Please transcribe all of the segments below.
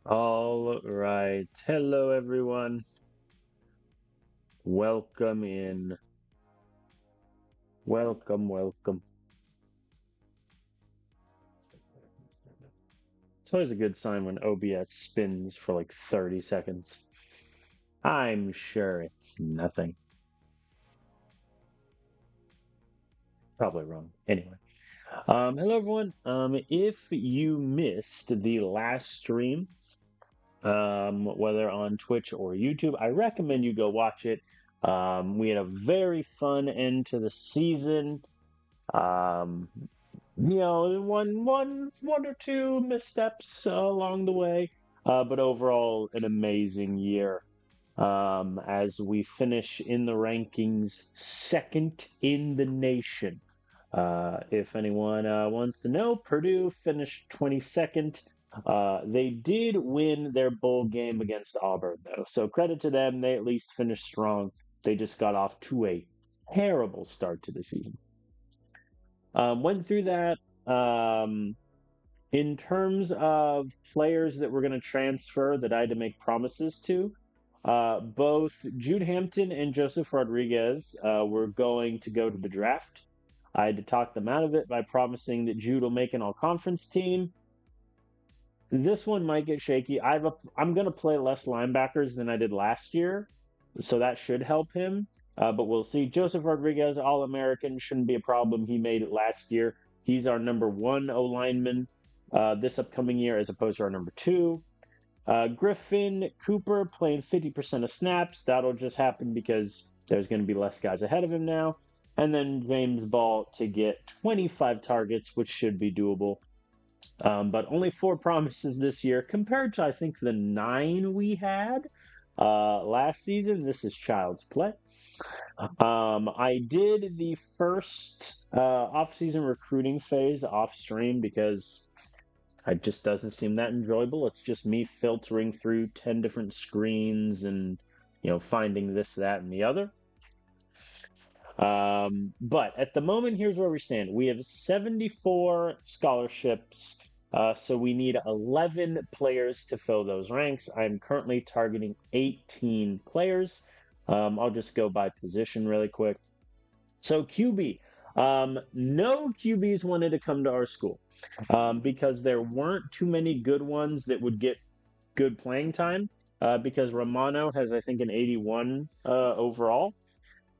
All right. Hello, everyone. Welcome in. Welcome, welcome. It's always a good sign when OBS spins for like 30 seconds. I'm sure it's nothing. Probably wrong. Anyway. Hello, everyone. If you missed the last stream, whether on Twitch or YouTube, I recommend you go watch it. We had a very fun end to the season. Um, one or two missteps along the way, but overall an amazing year. As we finish in the rankings, second in the nation. If anyone wants to know, Purdue finished 22nd. They did win their bowl game against Auburn, though, so credit to them. They at least finished strong. They just got off to a terrible start to the season. Went through that. Um, in terms of players that were going to transfer that I had to make promises to, both Jude Hampton and Joseph Rodriguez were going to go to the draft. I had to talk them out of it by promising that Jude will make an all-conference team. This one might get shaky. I'm going to play less linebackers than I did last year, so that should help him. But we'll see. Joseph Rodriguez, All American, shouldn't be a problem. He made it last year. He's our number one O lineman this upcoming year, as opposed to our number two. Griffin Cooper playing 50% of snaps. That'll just happen because there's going to be less guys ahead of him now. And then James Ball to get 25 targets, which should be doable. But only 4 promises this year compared to, I think, the 9 we had last season. This is child's play. I did the first off-season recruiting phase off stream because it just doesn't seem that enjoyable. It's just me filtering through 10 different screens and, finding this, that, and the other. But at the moment, here's where we stand. We have 74 scholarships, so we need 11 players to fill those ranks. I'm currently targeting 18 players. I'll just go by position really quick. So QB, no QBs wanted to come to our school because there weren't too many good ones that would get good playing time. Because Romano has, I think, an 81 overall.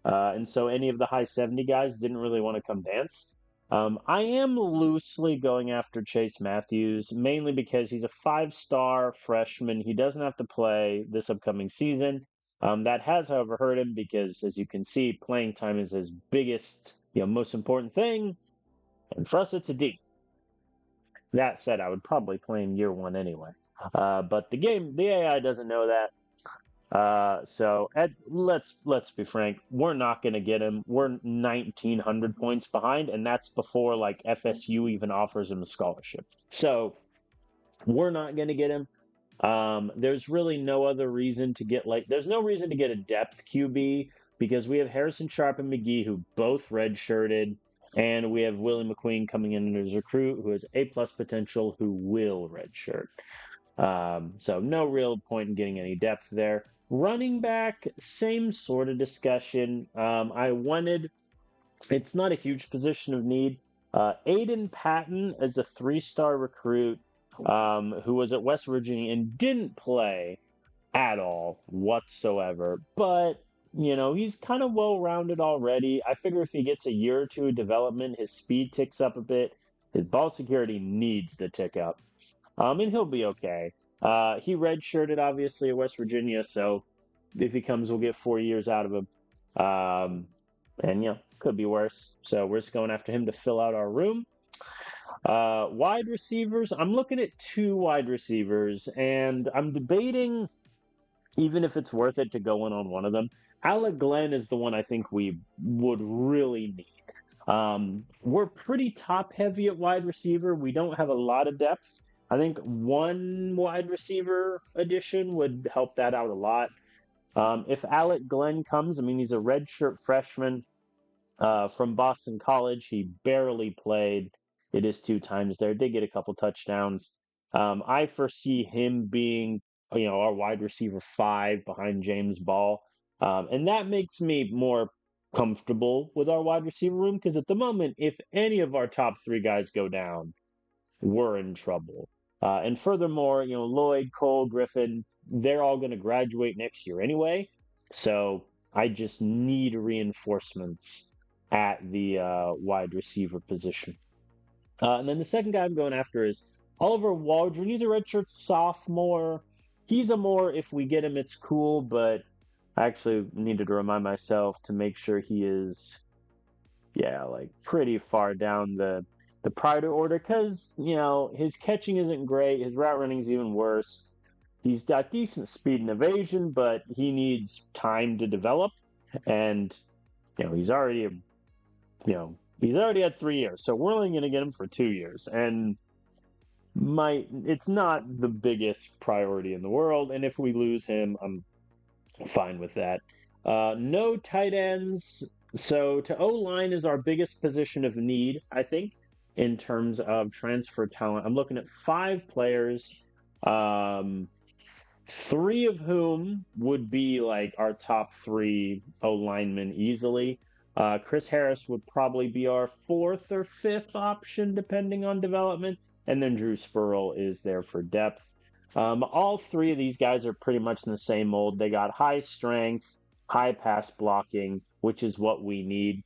And so any of the high 70 guys didn't really want to come dance. I am loosely going after Chase Matthews, mainly because he's a 5-star freshman. He doesn't have to play this upcoming season. That has, however, hurt him because, as you can see, playing time is his biggest, most important thing. And for us, it's a D. That said, I would probably play him year one anyway. But the AI doesn't know that. So let's be frank, we're not going to get him. We're 1,900 points behind, and that's before like FSU even offers him a scholarship. So we're not going to get him. There's really no other reason to get there's no reason to get a depth QB because we have Harrison Sharp and McGee who both redshirted, and we have Willie McQueen coming in as a recruit who has A+ potential who will redshirt. So no real point in getting any depth there. Running back, same sort of discussion. It's not a huge position of need. Aiden Patton is a 3-star recruit who was at West Virginia and didn't play at all whatsoever. But, he's kind of well-rounded already. I figure if he gets a year or two of development, his speed ticks up a bit. His ball security needs to tick up. And he'll be okay. He redshirted, obviously, at West Virginia, so if he comes, we'll get 4 years out of him. And, could be worse. So we're just going after him to fill out our room. Wide receivers, I'm looking at 2 wide receivers, and I'm debating even if it's worth it to go in on one of them. Alec Glenn is the one I think we would really need. We're pretty top-heavy at wide receiver. We don't have a lot of depth. I think one wide receiver addition would help that out a lot. If Alec Glenn comes, he's a redshirt freshman from Boston College. He barely played. It is 2 times there. Did get a couple touchdowns. I foresee him being, our wide receiver five behind James Ball. And that makes me more comfortable with our wide receiver room because at the moment, if any of our top three guys go down, we're in trouble. And furthermore, Lloyd, Cole, Griffin, they're all going to graduate next year anyway. So I just need reinforcements at the wide receiver position. And then the second guy I'm going after is Oliver Waldron. He's a redshirt sophomore. He's a more, if we get him, it's cool, but I actually needed to remind myself to make sure he is, yeah, like pretty far down the priority order because, his catching isn't great. His route running is even worse. He's got decent speed and evasion, but he needs time to develop. And, he's already he's already had 3 years, so we're only going to get him for 2 years, and it's not the biggest priority in the world. And if we lose him, I'm fine with that. No tight ends, so to O line is our biggest position of need, I think, in terms of transfer talent. I'm looking at 5 players. Um, Three of whom would be like our top three O linemen easily. Chris Harris would probably be our fourth or fifth option, depending on development. And then Drew Spurl is there for depth. All three of these guys are pretty much in the same mold. They got high strength, high pass blocking, which is what we need.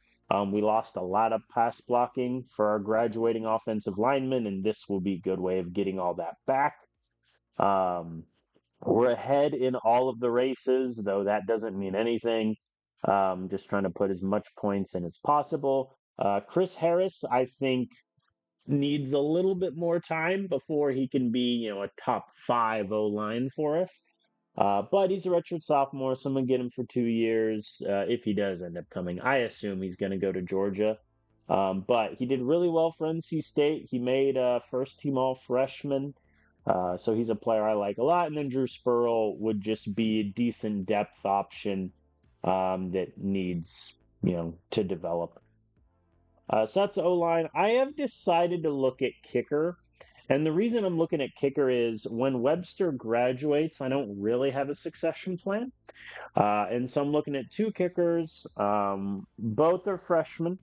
We lost a lot of pass blocking for our graduating offensive linemen, and this will be a good way of getting all that back. We're ahead in all of the races, though that doesn't mean anything. Just trying to put as much points in as possible. Chris Harris, I think, needs a little bit more time before he can be, a top 5 O line for us. But he's a redshirt sophomore, so I'm going to get him for 2 years if he does end up coming. I assume he's going to go to Georgia. But he did really well for NC State. He made first team all freshman. So he's a player I like a lot. And then Drew Spurl would just be a decent depth option that needs, to develop. So that's O-line. I have decided to look at kicker. And the reason I'm looking at kicker is when Webster graduates, I don't really have a succession plan. And so I'm looking at 2 kickers. Both are freshmen.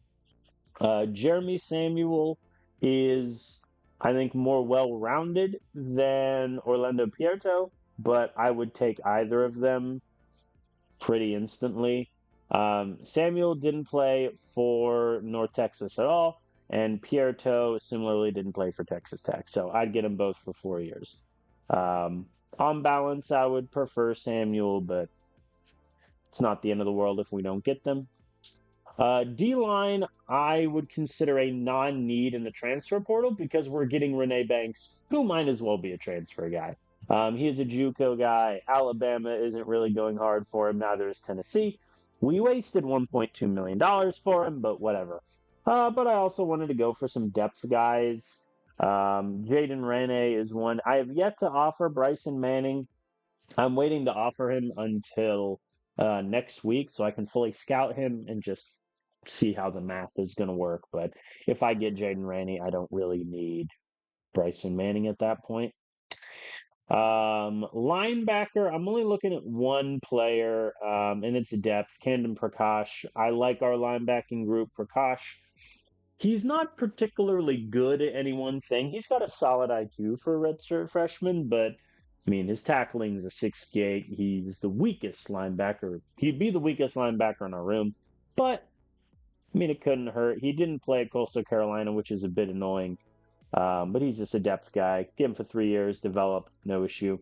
Jeremy Samuel is, I think, more well-rounded than Orlando Pierto, but I would take either of them pretty instantly. Samuel didn't play for North Texas at all, and Pierto similarly didn't play for Texas Tech, so I'd get them both for 4 years. On balance, I would prefer Samuel, but it's not the end of the world if we don't get them. D-line, I would consider a non-need in the transfer portal because we're getting Renee Banks, who might as well be a transfer guy. He is a JUCO guy. Alabama isn't really going hard for him. Neither is Tennessee. We wasted $1.2 million for him, but whatever. But I also wanted to go for some depth guys. Jaden Rene is one. I have yet to offer Bryson Manning. I'm waiting to offer him until next week so I can fully scout him and just see how the math is going to work. But if I get Jaden Raney, I don't really need Bryson Manning at that point. Linebacker, I'm only looking at one player, and it's depth, Camden Prakash. I like our linebacking group. Prakash, he's not particularly good at any one thing. He's got a solid IQ for a redshirt freshman, but I mean, his tackling is a 68. He's the weakest linebacker. He'd be the weakest linebacker in our room, but I mean, it couldn't hurt. He didn't play at Coastal Carolina, which is a bit annoying. But he's just a depth guy. Get him for 3 years, develop, no issue.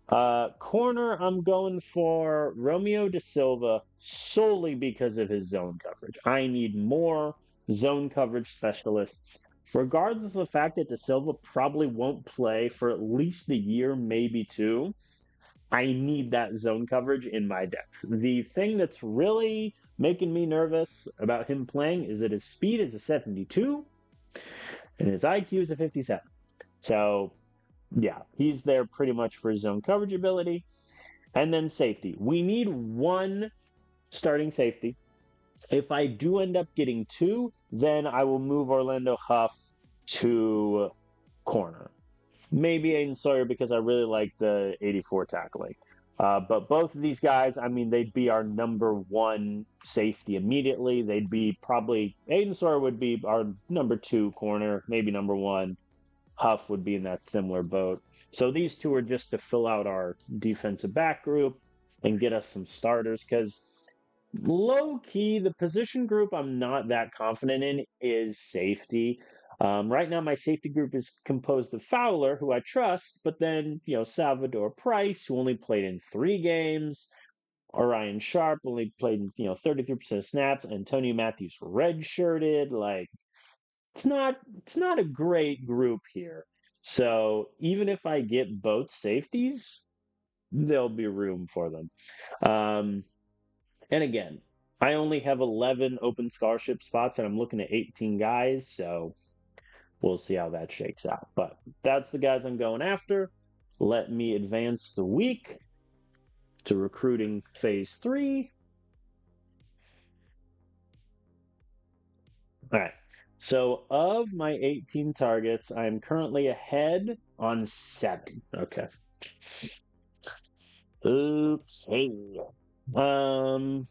Corner, I'm going for Romeo De Silva solely because of his zone coverage. I need more zone coverage specialists, regardless of the fact that De Silva probably won't play for at least a year, maybe 2. I need that zone coverage in my depth. The thing that's really making me nervous about him playing is that his speed is a 72 and his IQ is a 57. So, yeah, he's there pretty much for his zone coverage ability. And then safety. We need one starting safety. If I do end up getting 2, then I will move Orlando Huff to corner. Maybe Aiden Sawyer because I really like the 84 tackling. But both of these guys, I mean, they'd be our number one safety immediately. They'd be probably Aiden Sawyer would be our number two corner, maybe number one. Huff would be in that similar boat. So these two are just to fill out our defensive back group and get us some starters because low key, the position group I'm not that confident in is safety. Right now, my safety group is composed of Fowler, who I trust, but then, Salvador Price, who only played in 3 games, Orion Sharp only played, 33% of snaps, Antonio Matthews redshirted. Like, it's not a great group here. So even if I get both safeties, there'll be room for them. Um, and again, I only have 11 open scholarship spots and I'm looking at 18 guys, so we'll see how that shakes out. But that's the guys I'm going after. Let me advance the week to recruiting phase 3. All right. So of my 18 targets, I'm currently ahead on 7. Okay. Okay. Um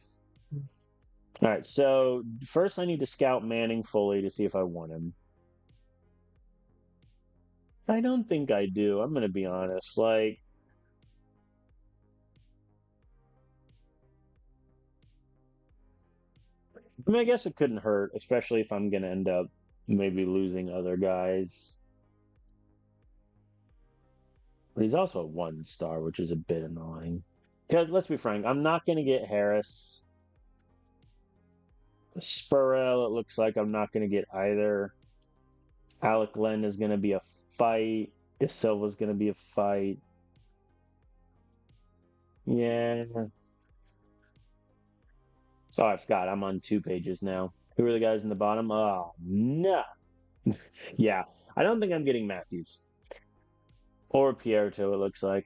all right, so first I need to scout Manning fully to see if I want him. I don't think I do. I'm gonna be honest. Like, I mean, I guess it couldn't hurt, especially if I'm gonna end up maybe losing other guys. But he's also a 1 star, which is a bit annoying. 'Cause let's be frank, I'm not gonna get Harris. Spurrell, it looks like I'm not gonna get either. Alec Glenn is gonna be a fight. De Silva's gonna be a fight. Yeah. Oh, I forgot. I'm on 2 pages now. Who are the guys in the bottom? Oh, no. Yeah. I don't think I'm getting Matthews or Pierto, it looks like.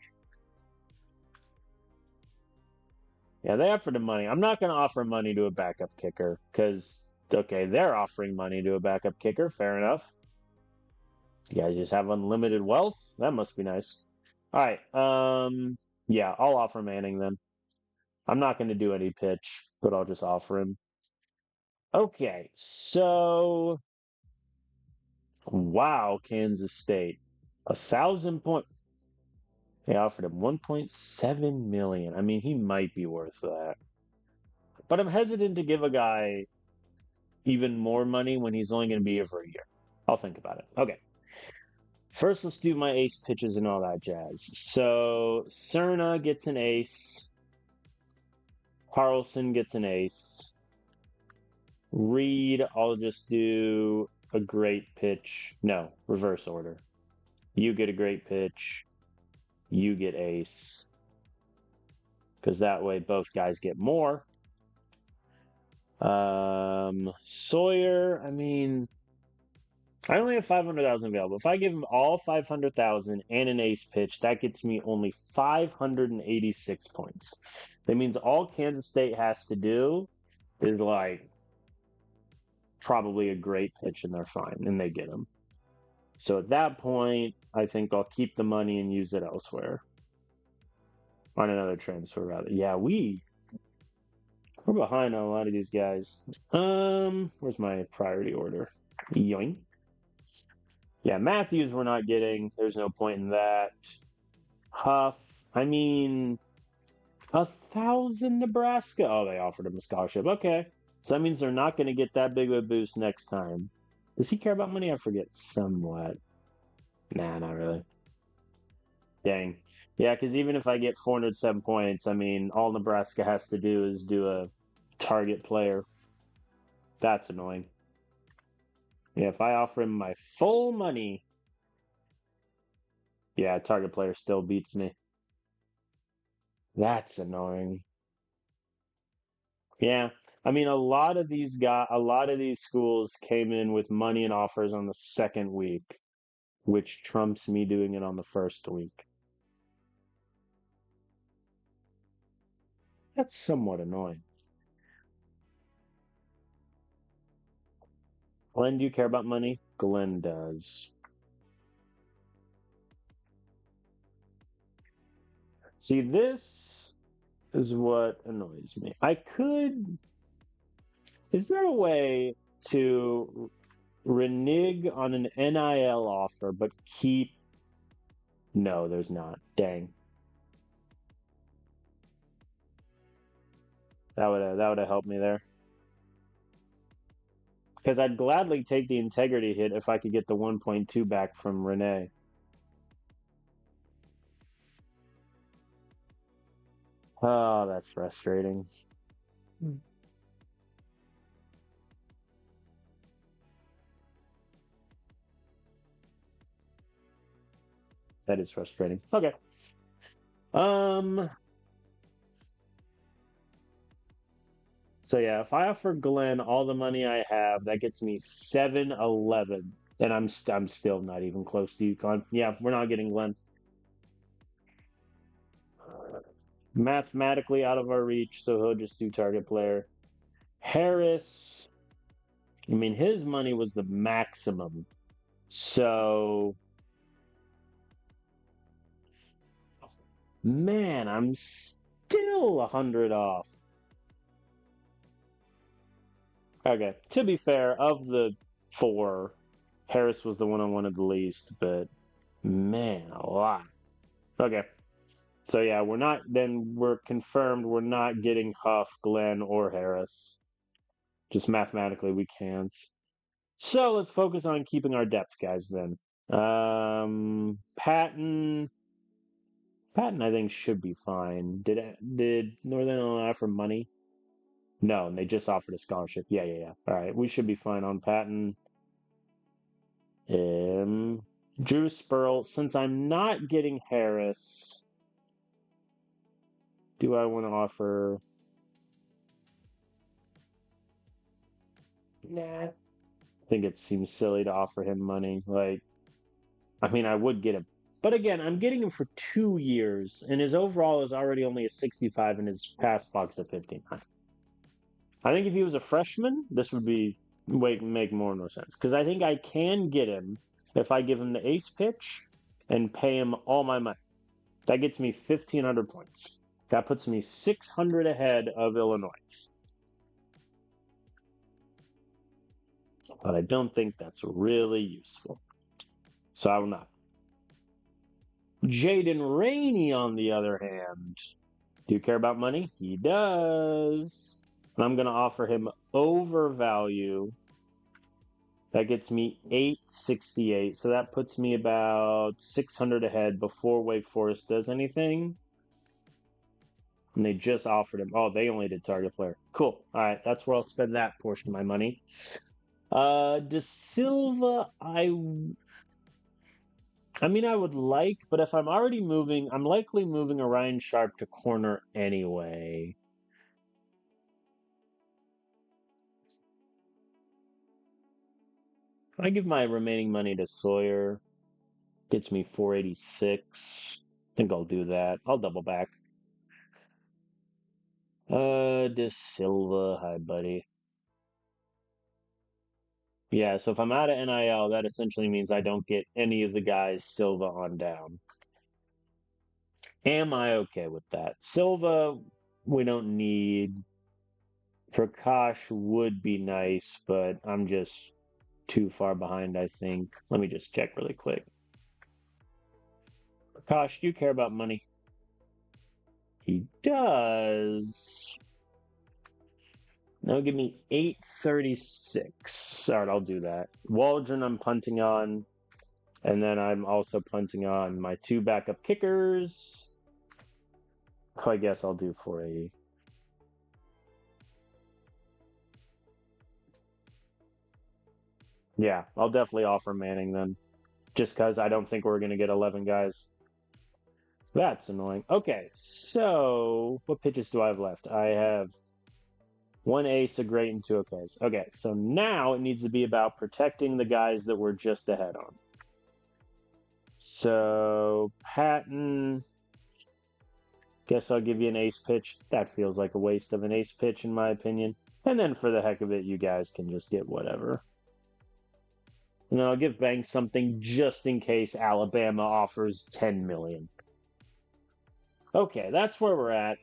Yeah, they offered him money. I'm not going to offer money to a backup kicker because, okay, they're offering money to a backup kicker. Fair enough. You guys just have unlimited wealth? That must be nice. All right. Yeah, I'll offer Manning then. I'm not going to do any pitch, but I'll just offer him. Okay, so wow, Kansas State. 1,000 point. They offered him 1.7 million. I mean, he might be worth that. But I'm hesitant to give a guy even more money when he's only going to be here for a year. I'll think about it. Okay. First, let's do my ace pitches and all that jazz. So, Cerna gets an ace. Carlson gets an ace. Reed, I'll just do a great pitch. No, reverse order. You get a great pitch. You get ace. Because that way both guys get more. Sawyer, I mean, I only have 500,000 available. If I give him all 500,000 and an ace pitch, that gets me only 586 points. That means all Kansas State has to do is like probably a great pitch and they're fine and they get him. So at that point, I think I'll keep the money and use it elsewhere on another transfer rather. Yeah, we're behind on a lot of these guys. Where's my priority order? Yoink. Yeah, Matthews we're not getting. There's no point in that. Huff. I mean, 1,000 Nebraska. Oh, they offered him a scholarship. Okay. So that means they're not going to get that big of a boost next time. Does he care about money? I forget somewhat. Nah, not really. Dang. Yeah, because even if I get 407 points, I mean, all Nebraska has to do is do a target player. That's annoying. Yeah, if I offer him my full money, yeah, target player still beats me. That's annoying. Yeah. I mean, a lot of these schools came in with money and offers on the second week, which trumps me doing it on the first week. That's somewhat annoying. Glenn, do you care about money? Glenn does. See, this is what annoys me. I could. Is there a way to renege on an NIL offer but keep? No, there's not. Dang. That would have helped me there. Because I'd gladly take the integrity hit if I could get the 1.2 back from Renee. Oh, that's frustrating. That is frustrating. Okay. Um. So yeah, if I offer Glenn all the money I have, that gets me 711, and I'm still not even close to UConn. Yeah, we're not getting Glenn. Mathematically out of our reach, so he'll just do target player. Harris, I mean, his money was the maximum. So, man, I'm still 100 off. Okay, to be fair, of the four, Harris was the one I wanted the least, but man, a lot. Okay. So yeah, we're confirmed we're not getting Huff, Glenn, or Harris. Just mathematically we can't. So let's focus on keeping our depth guys then. Patton I think should be fine. Did Northern Illinois offer money? No, and they just offered a scholarship. Yeah. All right, we should be fine on Patton. Drew Spurl, since I'm not getting Harris, do I want to offer? Nah. I think it seems silly to offer him money. Like, I mean, I would get him. But again, I'm getting him for 2 years, and his overall is already only a 65, and his pass box a 59. I think if he was a freshman, this would be make more and more sense. Because I think I can get him if I give him the ace pitch and pay him all my money. That gets me 1,500 points. That puts me 600 ahead of Illinois. But I don't think that's really useful. So I will not. Jaden Rainey, on the other hand, do you care about money? He does. And I'm going to offer him overvalue. That gets me 868. So that puts me about 600 ahead before Wake Forest does anything. And they just offered him. Oh, they only did target player. Cool. All right. That's where I'll spend that portion of my money. De Silva, I mean, I would like, but if I'm already moving, I'm likely moving Orion Sharp to corner anyway. I give my remaining money to Sawyer. Gets me 486. I think I'll do that. I'll double back. De Silva, hi buddy. Yeah, so if I'm out of NIL, that essentially means I don't get any of the guys Silva on down. Am I okay with that? Silva, we don't need. Prakash would be nice, but I'm just too far behind, I think. Let me just check really quick. Prakash, do you care about money? He does. Now give me 836. All right, I'll do that. Waldron, I'm punting on. And then I'm also punting on my two backup kickers. So I guess I'll do 480. Yeah, I'll definitely offer Manning then. Just because I don't think we're going to get 11 guys. That's annoying. Okay, so what pitches do I have left? I have one ace, a great, and two okays. Okay, so now it needs to be about protecting the guys that we're just ahead on. So Patton, guess I'll give you an ace pitch. That feels like a waste of an ace pitch in my opinion. And then for the heck of it, you guys can just get whatever. And then I'll give Banks something just in case Alabama offers 10 million. Okay, that's where we're at.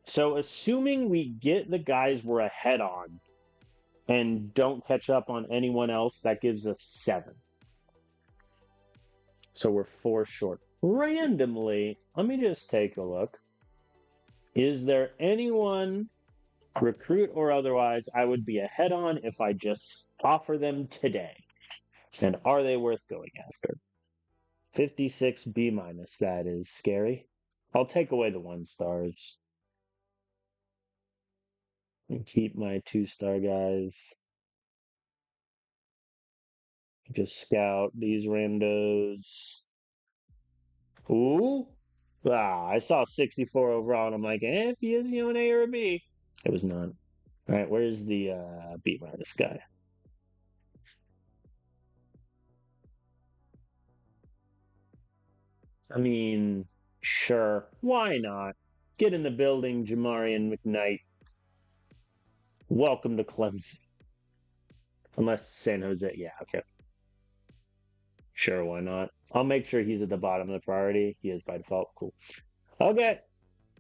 So assuming we get the guys we're ahead on and don't catch up on anyone else, that gives us 7. So we're 4 short. Randomly, let me just take a look. Is there anyone, recruit or otherwise, I would be ahead on if I just offer them today? And are they worth going after? 56 B minus. That is scary. I'll take away the 1 stars and keep my 2-star guys. Just scout these randos. Ooh. I saw 64 overall, and I'm like, if he is, an A or a B. It was not. All right, where's the B minus guy? I mean, sure. Why not? Get in the building, Jamarian McKnight. Welcome to Clemson. Unless San Jose. Yeah, okay. Sure, why not? I'll make sure he's at the bottom of the priority. He is by default. Cool. Okay.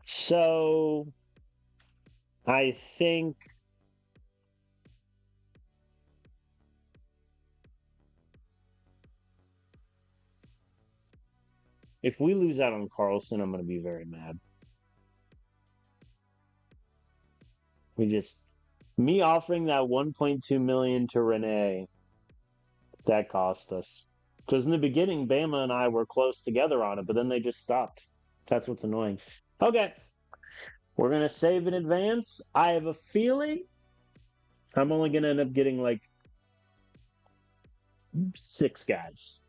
So I think if we lose out on Carlson, I'm going to be very mad. Me offering that 1.2 million to Renee, that cost us. Because in the beginning, Bama and I were close together on it, but then they just stopped. That's what's annoying. Okay. We're going to save in advance. I have a feeling I'm only going to end up getting like 6 guys.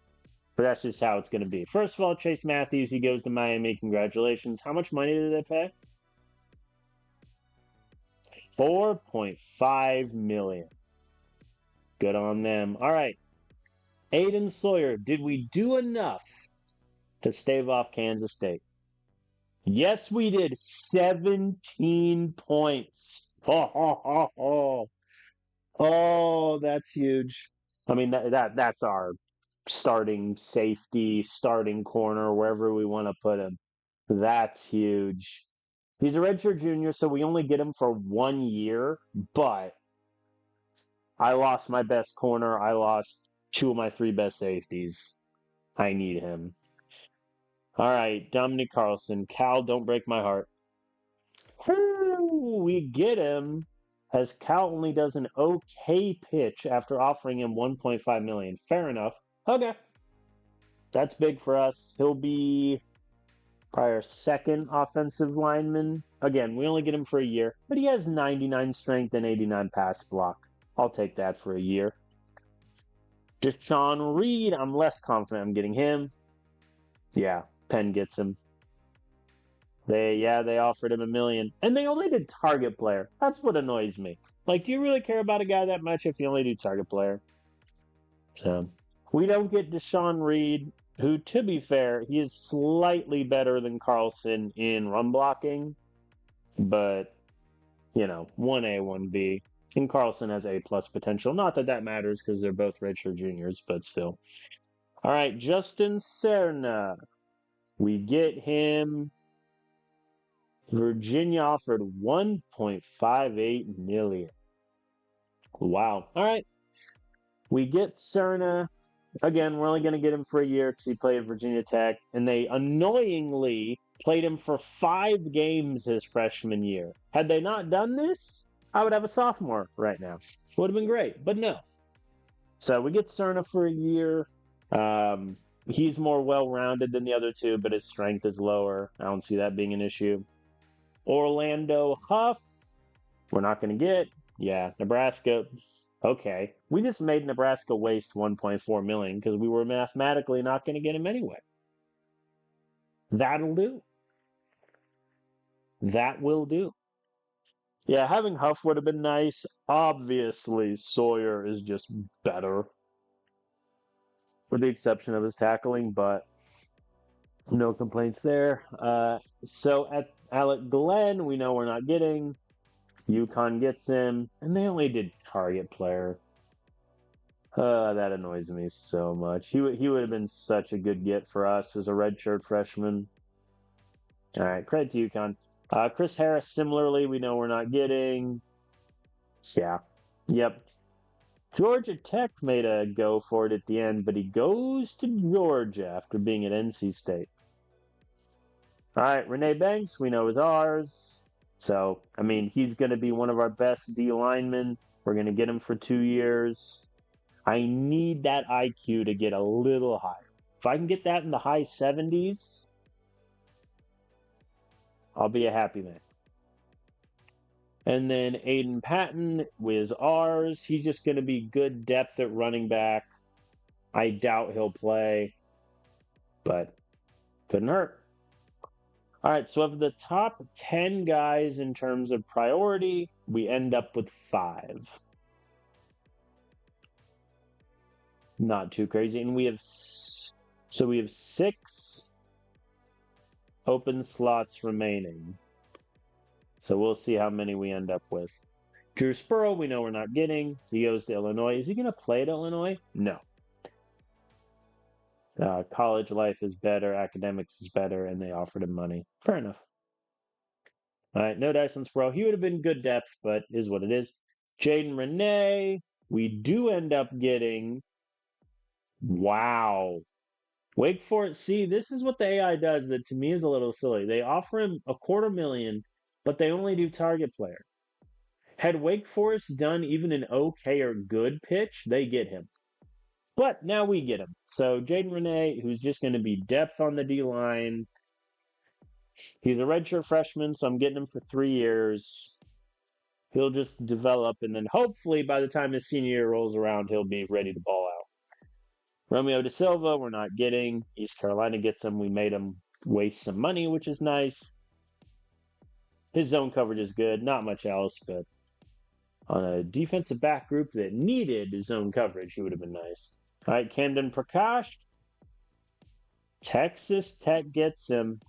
But that's just how it's going to be. First of all, Chase Matthews, he goes to Miami. Congratulations. How much money did they pay? 4.5 million. Good on them. All right. Aiden Sawyer, did we do enough to stave off Kansas State? Yes, we did. 17 points. Oh, that's huge. I mean that's our starting safety, starting corner, wherever we want to put him. That's huge. He's a redshirt junior, so we only get him for 1 year, but I lost my best corner. I lost 2 of my 3 best safeties. I need him. All right, Dominic Carlson. Cal, don't break my heart. Woo, we get him as Cal only does an okay pitch after offering him 1.5 million. Fair enough. Okay. That's big for us. He'll be probably our second offensive lineman. Again, we only get him for a year, but he has 99 strength and 89 pass block. I'll take that for a year. Deshaun Reed, I'm less confident I'm getting him. Yeah, Penn gets him. They offered him $1 million, and they only did target player. That's what annoys me. Like, do you really care about a guy that much if you only do target player? So we don't get Deshaun Reed, who, to be fair, he is slightly better than Carlson in run blocking, but 1A, 1B. And Carlson has A plus potential. Not that that matters because they're both redshirt juniors, but still. All right, Justin Serna. We get him. Virginia offered 1.58 million. Wow. All right. We get Serna. Again, we're only going to get him for a year because he played at Virginia Tech, and they annoyingly played him for 5 games his freshman year. Had they not done this, I would have a sophomore right now. Would have been great, but no. So we get Serna for a year. He's more well-rounded than the other 2, but his strength is lower. I don't see that being an issue. Orlando Huff, we're not going to get. Yeah, Nebraska. Okay, we just made Nebraska waste 1.4 million because we were mathematically not going to get him anyway. That'll do. That will do. Yeah, having Huff would have been nice. Obviously, Sawyer is just better, with the exception of his tackling, but no complaints there. So at Alec Glenn, we know we're not getting. UConn gets him, and they only did target player. That annoys me so much. He would have been such a good get for us as a redshirt freshman. All right, credit to UConn. Chris Harris, similarly, we know we're not getting. Yeah. Yep. Georgia Tech made a go for it at the end, but he goes to Georgia after being at NC State. All right, Renee Banks, we know is ours. So, I mean, he's going to be one of our best D linemen. We're going to get him for 2 years. I need that IQ to get a little higher. If I can get that in the high 70s, I'll be a happy man. And then Aiden Patton was ours. He's just going to be good depth at running back. I doubt he'll play, but couldn't hurt. All right, so of the top 10 guys in terms of priority, we end up with 5. Not too crazy. And we have 6 open slots remaining. So we'll see how many we end up with. Drew Spurl, we know we're not getting. He goes to Illinois. Is he going to play at Illinois? No. College life is better, academics is better, and they offered him money. Fair enough. All right, no Dyson Spurl. He would have been good depth, but is what it is. Jaden Renee, we do end up getting. Wow. Wake Forest. See, this is what the AI does that to me is a little silly. They offer him $250,000, but they only do target player. Had Wake Forest done even an okay or good pitch, they get him. But now we get him. So Jaden Renee, who's just going to be depth on the D line. He's a redshirt freshman, so I'm getting him for 3 years. He'll just develop, and then hopefully by the time his senior year rolls around, he'll be ready to ball out. Romeo Da Silva, we're not getting. East Carolina gets him. We made him waste some money, which is nice. His zone coverage is good. Not much else, but on a defensive back group that needed zone coverage, he would have been nice. All right, Camden Prakash. Texas Tech gets him.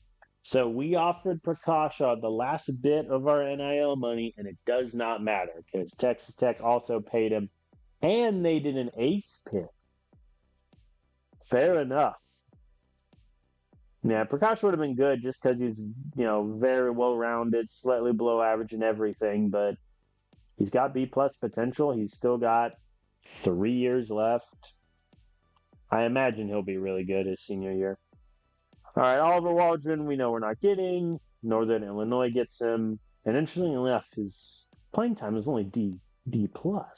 So we offered Prakash the last bit of our NIL money, and it does not matter because Texas Tech also paid him, and they did an ace pick. Fair enough. Yeah, Prakash would have been good just because he's, very well-rounded, slightly below average in everything, but he's got B-plus potential. He's still got 3 years left. I imagine he'll be really good his senior year. All right, Oliver Waldron, we know we're not getting. Northern Illinois gets him. And interestingly enough, his playing time is only D+. Figure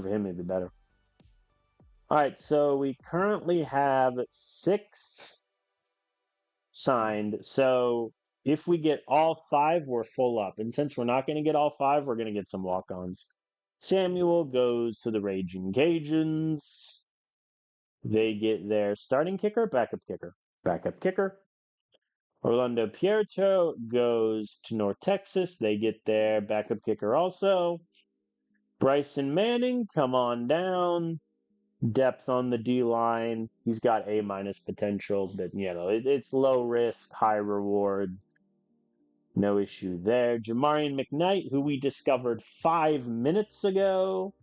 for him, maybe better. All right, so we currently have 6 signed. So if we get all 5, we're full up. And since we're not going to get all 5, we're going to get some walk-ons. Samuel goes to the Raging Cajuns. They get their starting kicker, backup kicker. Backup kicker. Orlando Pierto goes to North Texas. They get their backup kicker also. Bryson Manning, come on down. Depth on the D-line. He's got A- potential, but, it's low risk, high reward. No issue there. Jamarian McKnight, who we discovered 5 minutes ago.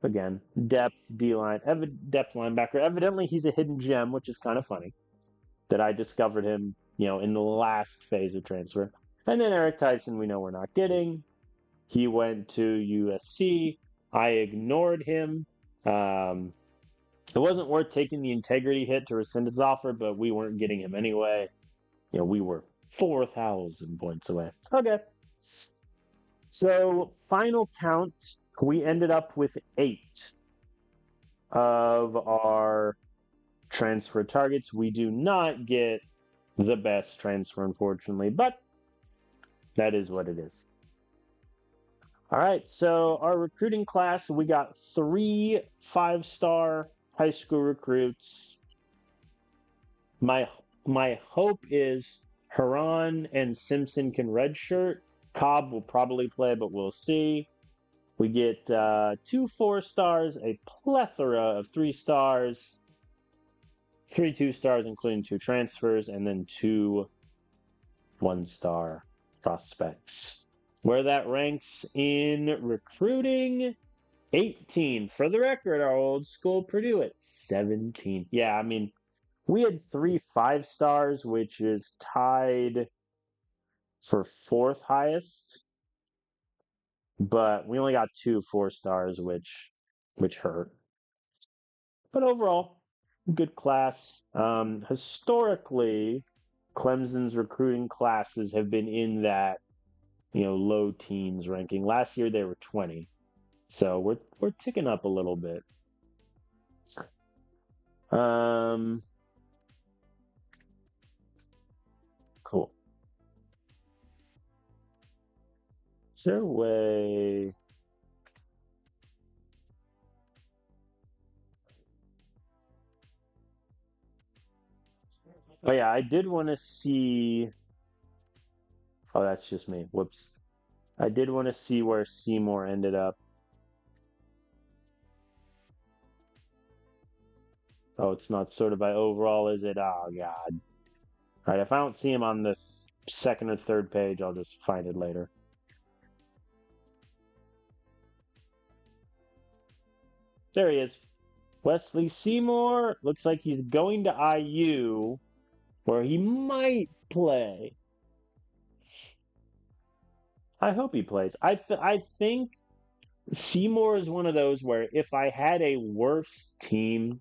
Again, depth, D-line, depth linebacker. Evidently, he's a hidden gem, which is kind of funny that I discovered him, in the last phase of transfer. And then Eric Tyson, we know we're not getting. He went to USC. I ignored him. It wasn't worth taking the integrity hit to rescind his offer, but we weren't getting him anyway. We were 4,000 points away. Okay. So, final count, we ended up with 8 of our transfer targets. We do not get the best transfer, unfortunately, but that is what it is. All right, so our recruiting class, we got 3 5-star high school recruits. My hope is Haran and Simpson can redshirt. Cobb will probably play, but we'll see. We get 2 4-stars, a plethora of 3 stars, 3 2-stars, including 2 transfers, and then 2 1-star prospects. Where that ranks in recruiting, 18. For the record, our old school Purdue at 17. Yeah, We had 3 5 stars, which is tied for fourth highest, but we only got 2 4 stars, which hurt. But overall, good class. Historically, Clemson's recruiting classes have been in that low teens ranking. Last year they were 20, so we're ticking up a little bit. Um, cool. Is there a way? Oh yeah, I did want to see. Oh, that's just me. Whoops. I did want to see where Seymour ended up. Oh, it's not sorted by overall, is it? Oh God. All right, if I don't see him on the second or third page, I'll just find it later. There he is. Wesley Seymour looks like he's going to IU, where he might play. I hope he plays. I think Seymour is one of those where if I had a worse team,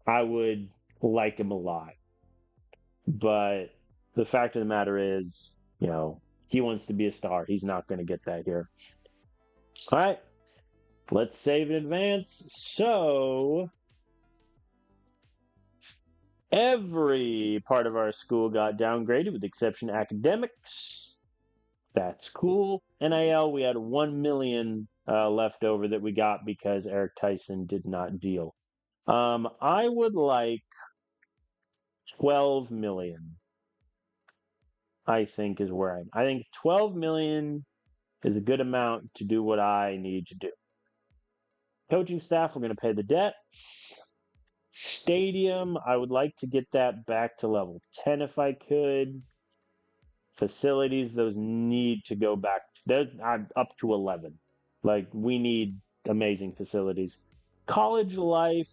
I would like him a lot. But the fact of the matter is, he wants to be a star. He's not going to get that here. All right, let's save in advance. So every part of our school got downgraded with the exception of academics. That's cool. NIL, we had 1 million left over that we got because Eric Tyson did not deal. I would like 12 million. I think is where I think 12 million is a good amount to do what I need to do. Coaching staff, we're going to pay the debts. Stadium, I would like to get that back to level 10 if I could. Facilities, those need to go back. They're up to 11. Like, we need amazing facilities. College life,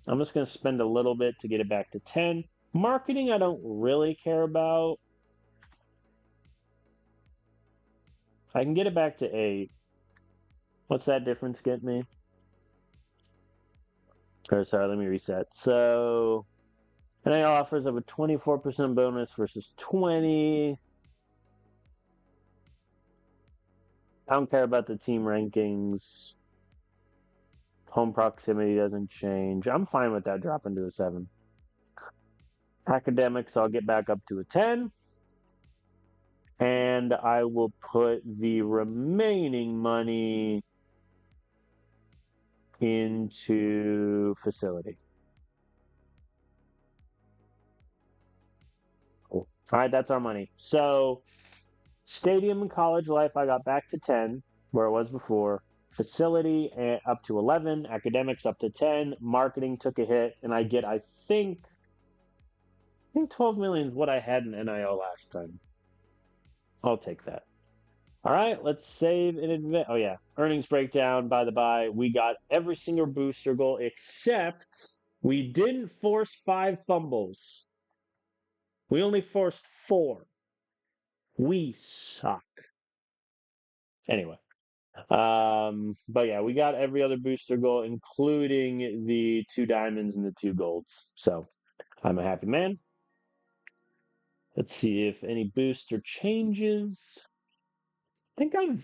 I'm just going to spend a little bit to get it back to 10. Marketing, I don't really care about. I can get it back to 8. What's that difference get me? Or sorry, let me reset. So, NIL offers of a 24% bonus versus 20. I don't care about the team rankings. Home proximity doesn't change. I'm fine with that dropping to a 7. Academics, I'll get back up to a 10. And I will put the remaining money into facility. Cool. All right, that's our money. So, stadium and college life, I got back to 10, where it was before. Facility up to 11. Academics up to 10. Marketing took a hit, and I think 12 million is what I had in NIL last time. I'll take that. All right, let's save in advance. Oh, yeah. Earnings breakdown, by the by. We got every single booster goal except we didn't force 5 fumbles. We only forced 4. We suck. Anyway. But yeah, we got every other booster goal, including the 2 diamonds and the 2 golds. So I'm a happy man. Let's see if any booster changes. I think I'm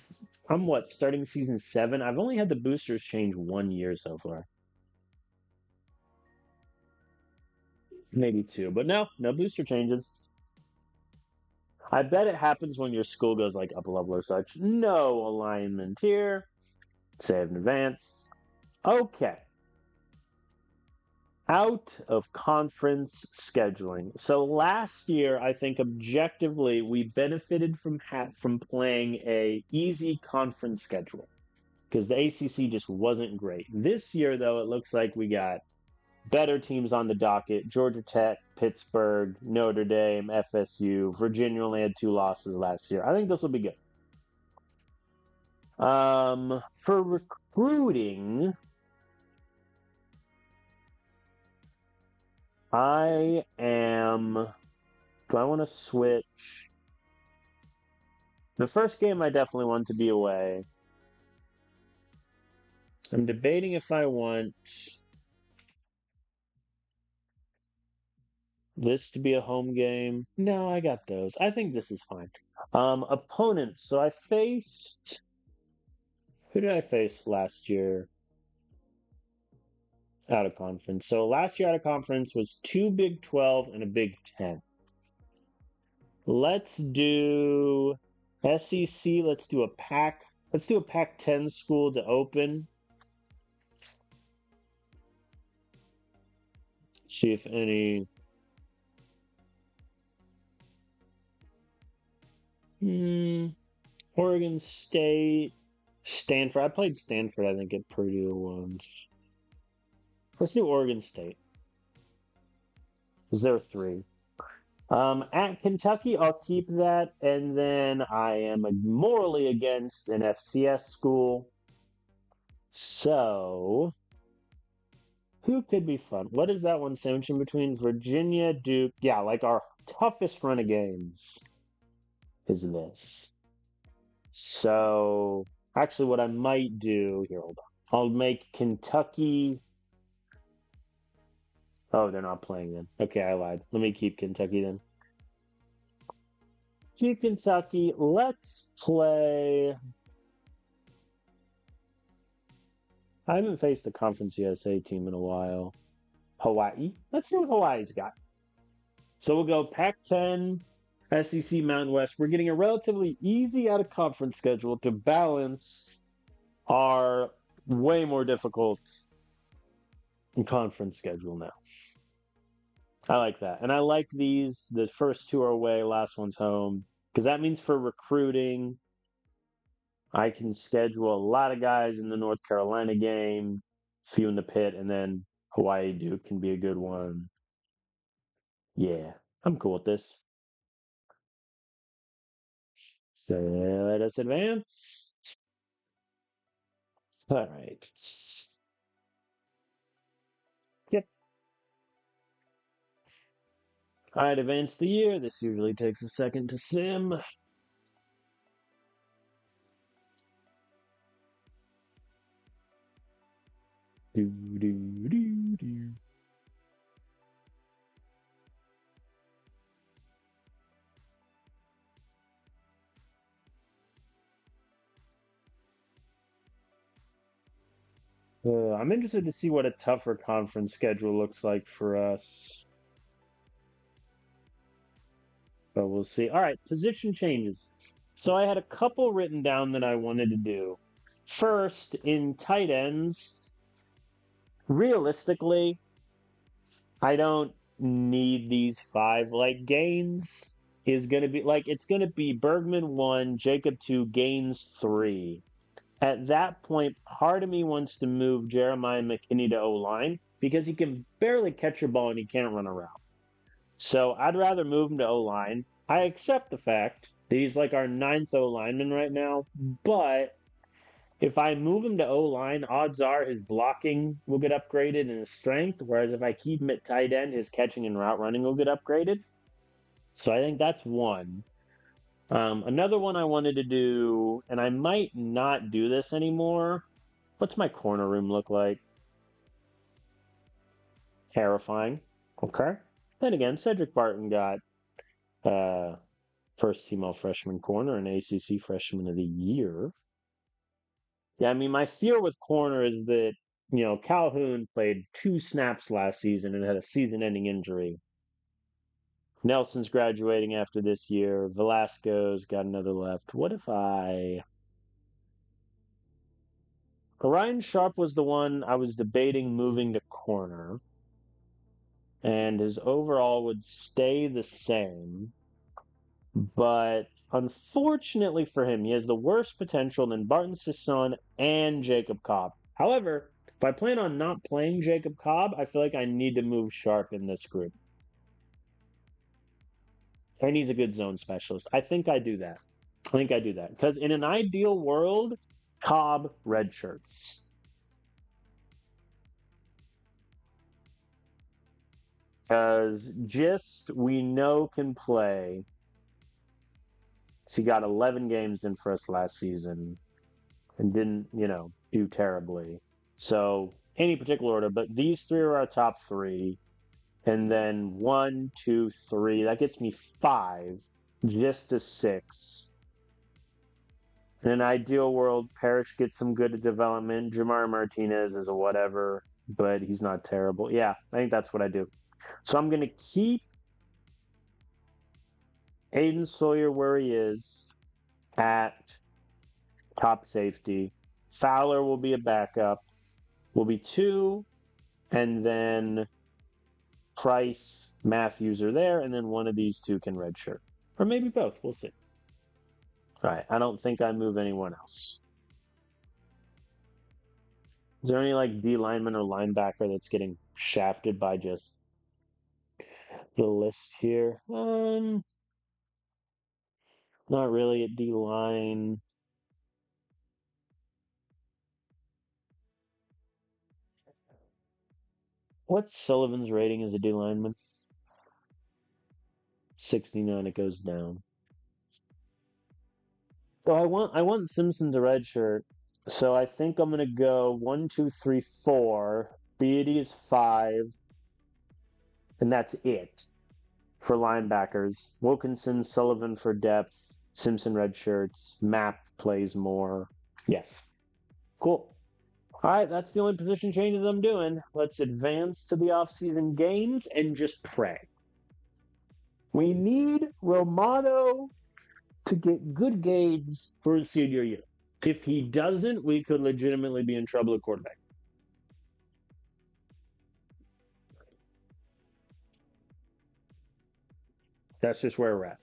starting season 7. I've only had the boosters change 1 year so far. Maybe 2, but no booster changes. I bet it happens when your school goes like up a level or such. No alignment here. Save in advance. Okay. Out of conference scheduling. So last year, I think objectively we benefited from playing a easy conference schedule because the ACC just wasn't great. This year, though, it looks like we got better teams on the docket: Georgia Tech, Pittsburgh, Notre Dame, FSU. Virginia only had 2 losses last year. I think this will be good. For recruiting, I am. Do I want to switch? The first game I definitely want to be away. I'm debating if I want this to be a home game. No, I got those. I think this is fine. Opponents. So I faced. Who did I face last year out of conference? So last year out of conference was two Big 12 and a Big 10. Let's do SEC. Let's do a Pac. Let's do a Pac-10 school to open. See if any. Oregon State, Stanford. I played Stanford, I think, at Purdue once. Let's do Oregon State. Because there are three. At Kentucky, I'll keep that. And then I am morally against an FCS school. So, who could be fun? What is that one sandwich in between? Virginia, Duke. Yeah, like our toughest run of games is this. So, actually, what I might do here, hold on. I'll make Kentucky. Oh, they're not playing then. Okay, I lied. Let me keep Kentucky then. Keep Kentucky. Let's play. I haven't faced the Conference USA team in a while. Hawaii. Let's see what Hawaii's got. So we'll go Pac-10, SEC, Mountain West. We're getting a relatively easy out of conference schedule to balance our way more difficult conference schedule now. I like that. And I like these. The first two are away, last one's home. Because that means for recruiting, I can schedule a lot of guys in the North Carolina game, few in the pit, and then Hawaii Duke can be a good one. Yeah, I'm cool with this. So let us advance. All right. Yep. All right, advance the year. This usually takes a second to sim. Do, do, do, do. I'm interested to see what a tougher conference schedule looks like for us. But we'll see. All right, position changes. So I had a couple written down that I wanted to do. First, in tight ends, realistically, I don't need these five. Like Gaines is going to be like it's going to be Bergman 1, Jacob 2, Gaines 3. At that point, part of me wants to move Jeremiah McKinney to O-line because he can barely catch a ball and he can't run around. So I'd rather move him to O-line. I accept the fact that he's like our ninth O-lineman right now, but if I move him to O-line, odds are his blocking will get upgraded and his strength, whereas if I keep him at tight end, his catching and route running will get upgraded. So I think that's one. Another one I wanted to do, and I might not do this anymore. What's my corner room look like? Terrifying. Okay. Then again, Cedric Barton got first team all freshman corner and ACC freshman of the year. Yeah, I mean, my fear with corner is that, Calhoun played 2 snaps last season and had a season ending injury. Nelson's graduating after this year. Velasco's got another left. What if Orion Sharp was the one I was debating moving to corner, and his overall would stay the same. But unfortunately for him, he has the worst potential than Barton Sisson and Jacob Cobb. However, if I plan on not playing Jacob Cobb, I feel like I need to move Sharp in this group. And he's a good zone specialist. I think I do that. Because in an ideal world, Cobb red shirts. because Gist we know can play. He got 11 games in for us last season and didn't, do terribly. So any particular order, but these three are our top three. And then 1, 2, 3. That gets me 5, just a 6. In an ideal world, Parrish gets some good development. Jamar Martinez is a whatever, but he's not terrible. Yeah, I think that's what I do. So I'm going to keep Aiden Sawyer where he is at top safety. Fowler will be a backup. Will be 2, and then Price, Matthews are there, and then one of these two can redshirt. Or maybe both. We'll see. All right. I don't think I move anyone else. Is there any D lineman or linebacker that's getting shafted by just the list here? Not really at D line. What's Sullivan's rating as a D lineman? 69. It goes down. So I want Simpson to redshirt. So I think I'm gonna go 1, 2, 3, 4. Beatty is 5, and that's it for linebackers. Wilkinson, Sullivan for depth. Simpson redshirts. Map plays more. Yes. Cool. All right, that's the only position changes I'm doing. Let's advance to the offseason games and just pray. We need Romano to get good grades for his senior year. If he doesn't, we could legitimately be in trouble at quarterback. That's just where we're at.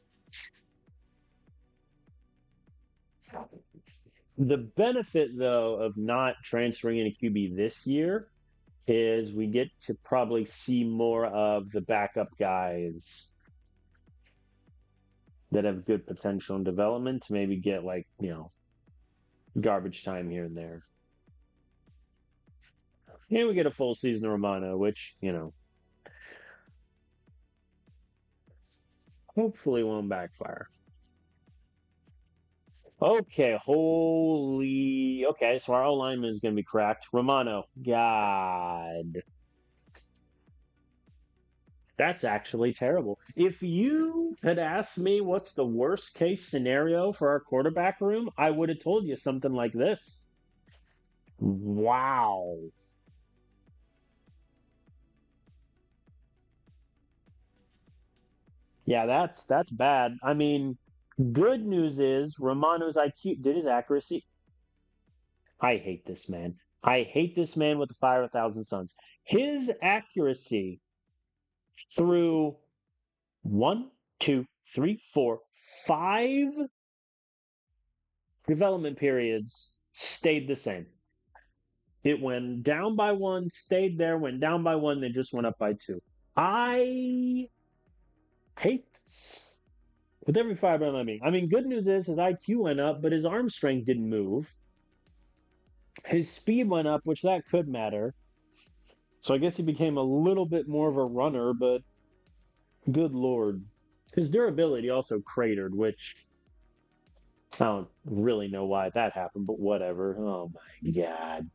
The benefit, though, of not transferring any QB this year is we get to probably see more of the backup guys that have good potential and development to maybe get garbage time here and there. And we get a full season of Romano, which, hopefully won't backfire. Okay, so our O-lineman is going to be cracked. Romano, God. That's actually terrible. If you had asked me what's the worst case scenario for our quarterback room, I would have told you something like this. Wow. Yeah, that's bad. I mean, good news is Romano's IQ did his accuracy. I hate this man. I hate this man with the fire 1,000 suns. His accuracy through 1, 2, 3, 4, 5 development periods stayed the same. It went down by 1, stayed there, went down by 1, then just went up by 2. I hate this with every fiber of my being. I mean, good news is his IQ went up, but his arm strength didn't move. His speed went up, which that could matter. So I guess he became a little bit more of a runner, but good lord. His durability also cratered, which I don't really know why that happened, but whatever. Oh my god.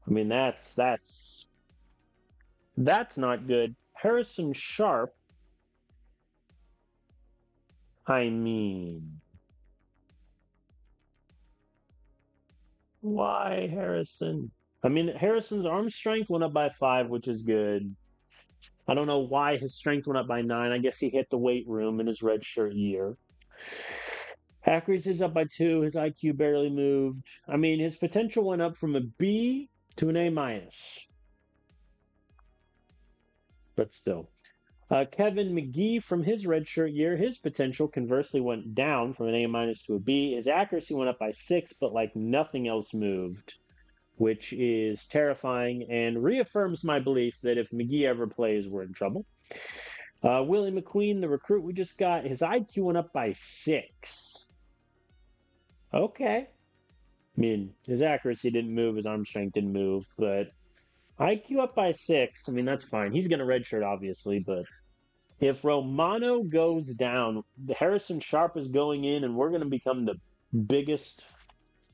I mean, that's not good. Harrison Sharp. I mean, why Harrison? I mean, Harrison's arm strength went up by 5, which is good. I don't know why his strength went up by 9. I guess he hit the weight room in his redshirt year. Accuracy's up by 2. His IQ barely moved. I mean, his potential went up from a B to an A-. But still. Kevin McGee from his redshirt year, his potential conversely went down from an A- to a B. His accuracy went up by 6, but nothing else moved, which is terrifying and reaffirms my belief that if McGee ever plays, we're in trouble. Willie McQueen, the recruit we just got, his IQ went up by 6. Okay. I mean, his accuracy didn't move, his arm strength didn't move, but IQ up by 6. I mean, that's fine. He's going to redshirt, obviously, but if Romano goes down, Harrison Sharp is going in, and we're going to become the biggest.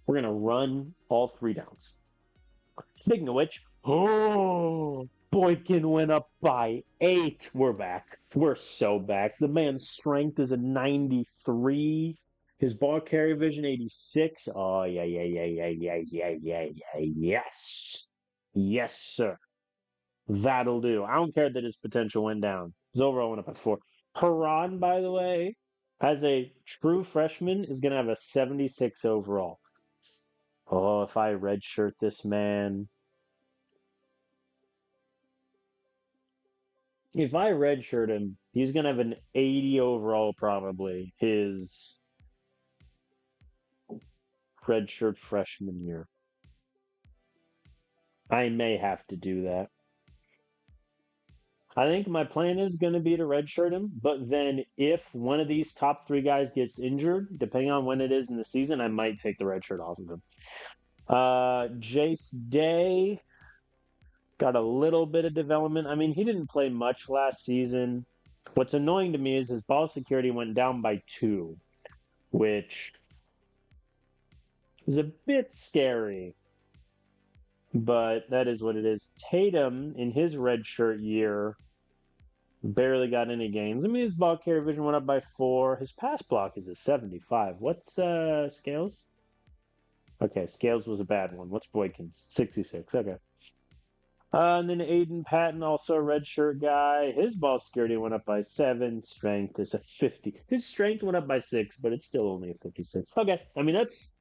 We're going to run all three downs. Speaking of which, oh, Boykin went up by 8. We're back. We're so back. The man's strength is a 93. His ball carry vision 86. Oh, yeah, yeah, yeah, yeah, yeah, yeah, yeah, yeah. Yes. Yes, sir. That'll do. I don't care that his potential went down. His overall went up by 4. Haran, by the way, as a true freshman, is going to have a 76 overall. Oh, if I redshirt this man. If I redshirt him, he's going to have an 80 overall probably his redshirt freshman year. I may have to do that. I think my plan is going to be to redshirt him, but then if one of these top 3 guys gets injured, depending on when it is in the season, I might take the redshirt off of him. Jace Day got a little bit of development. I mean, he didn't play much last season. What's annoying to me is his ball security went down by 2, which is a bit scary, but that is what it is. Tatum, in his redshirt year, barely got any games. I mean, his ball carry vision went up by 4. His pass block is a 75. What's Scales? Okay, Scales was a bad one. What's Boykins? 66. Okay. And then Aiden Patton, also a redshirt guy. His ball security went up by 7. Strength is a 50. His strength went up by 6, but it's still only a 56. Okay, I mean that's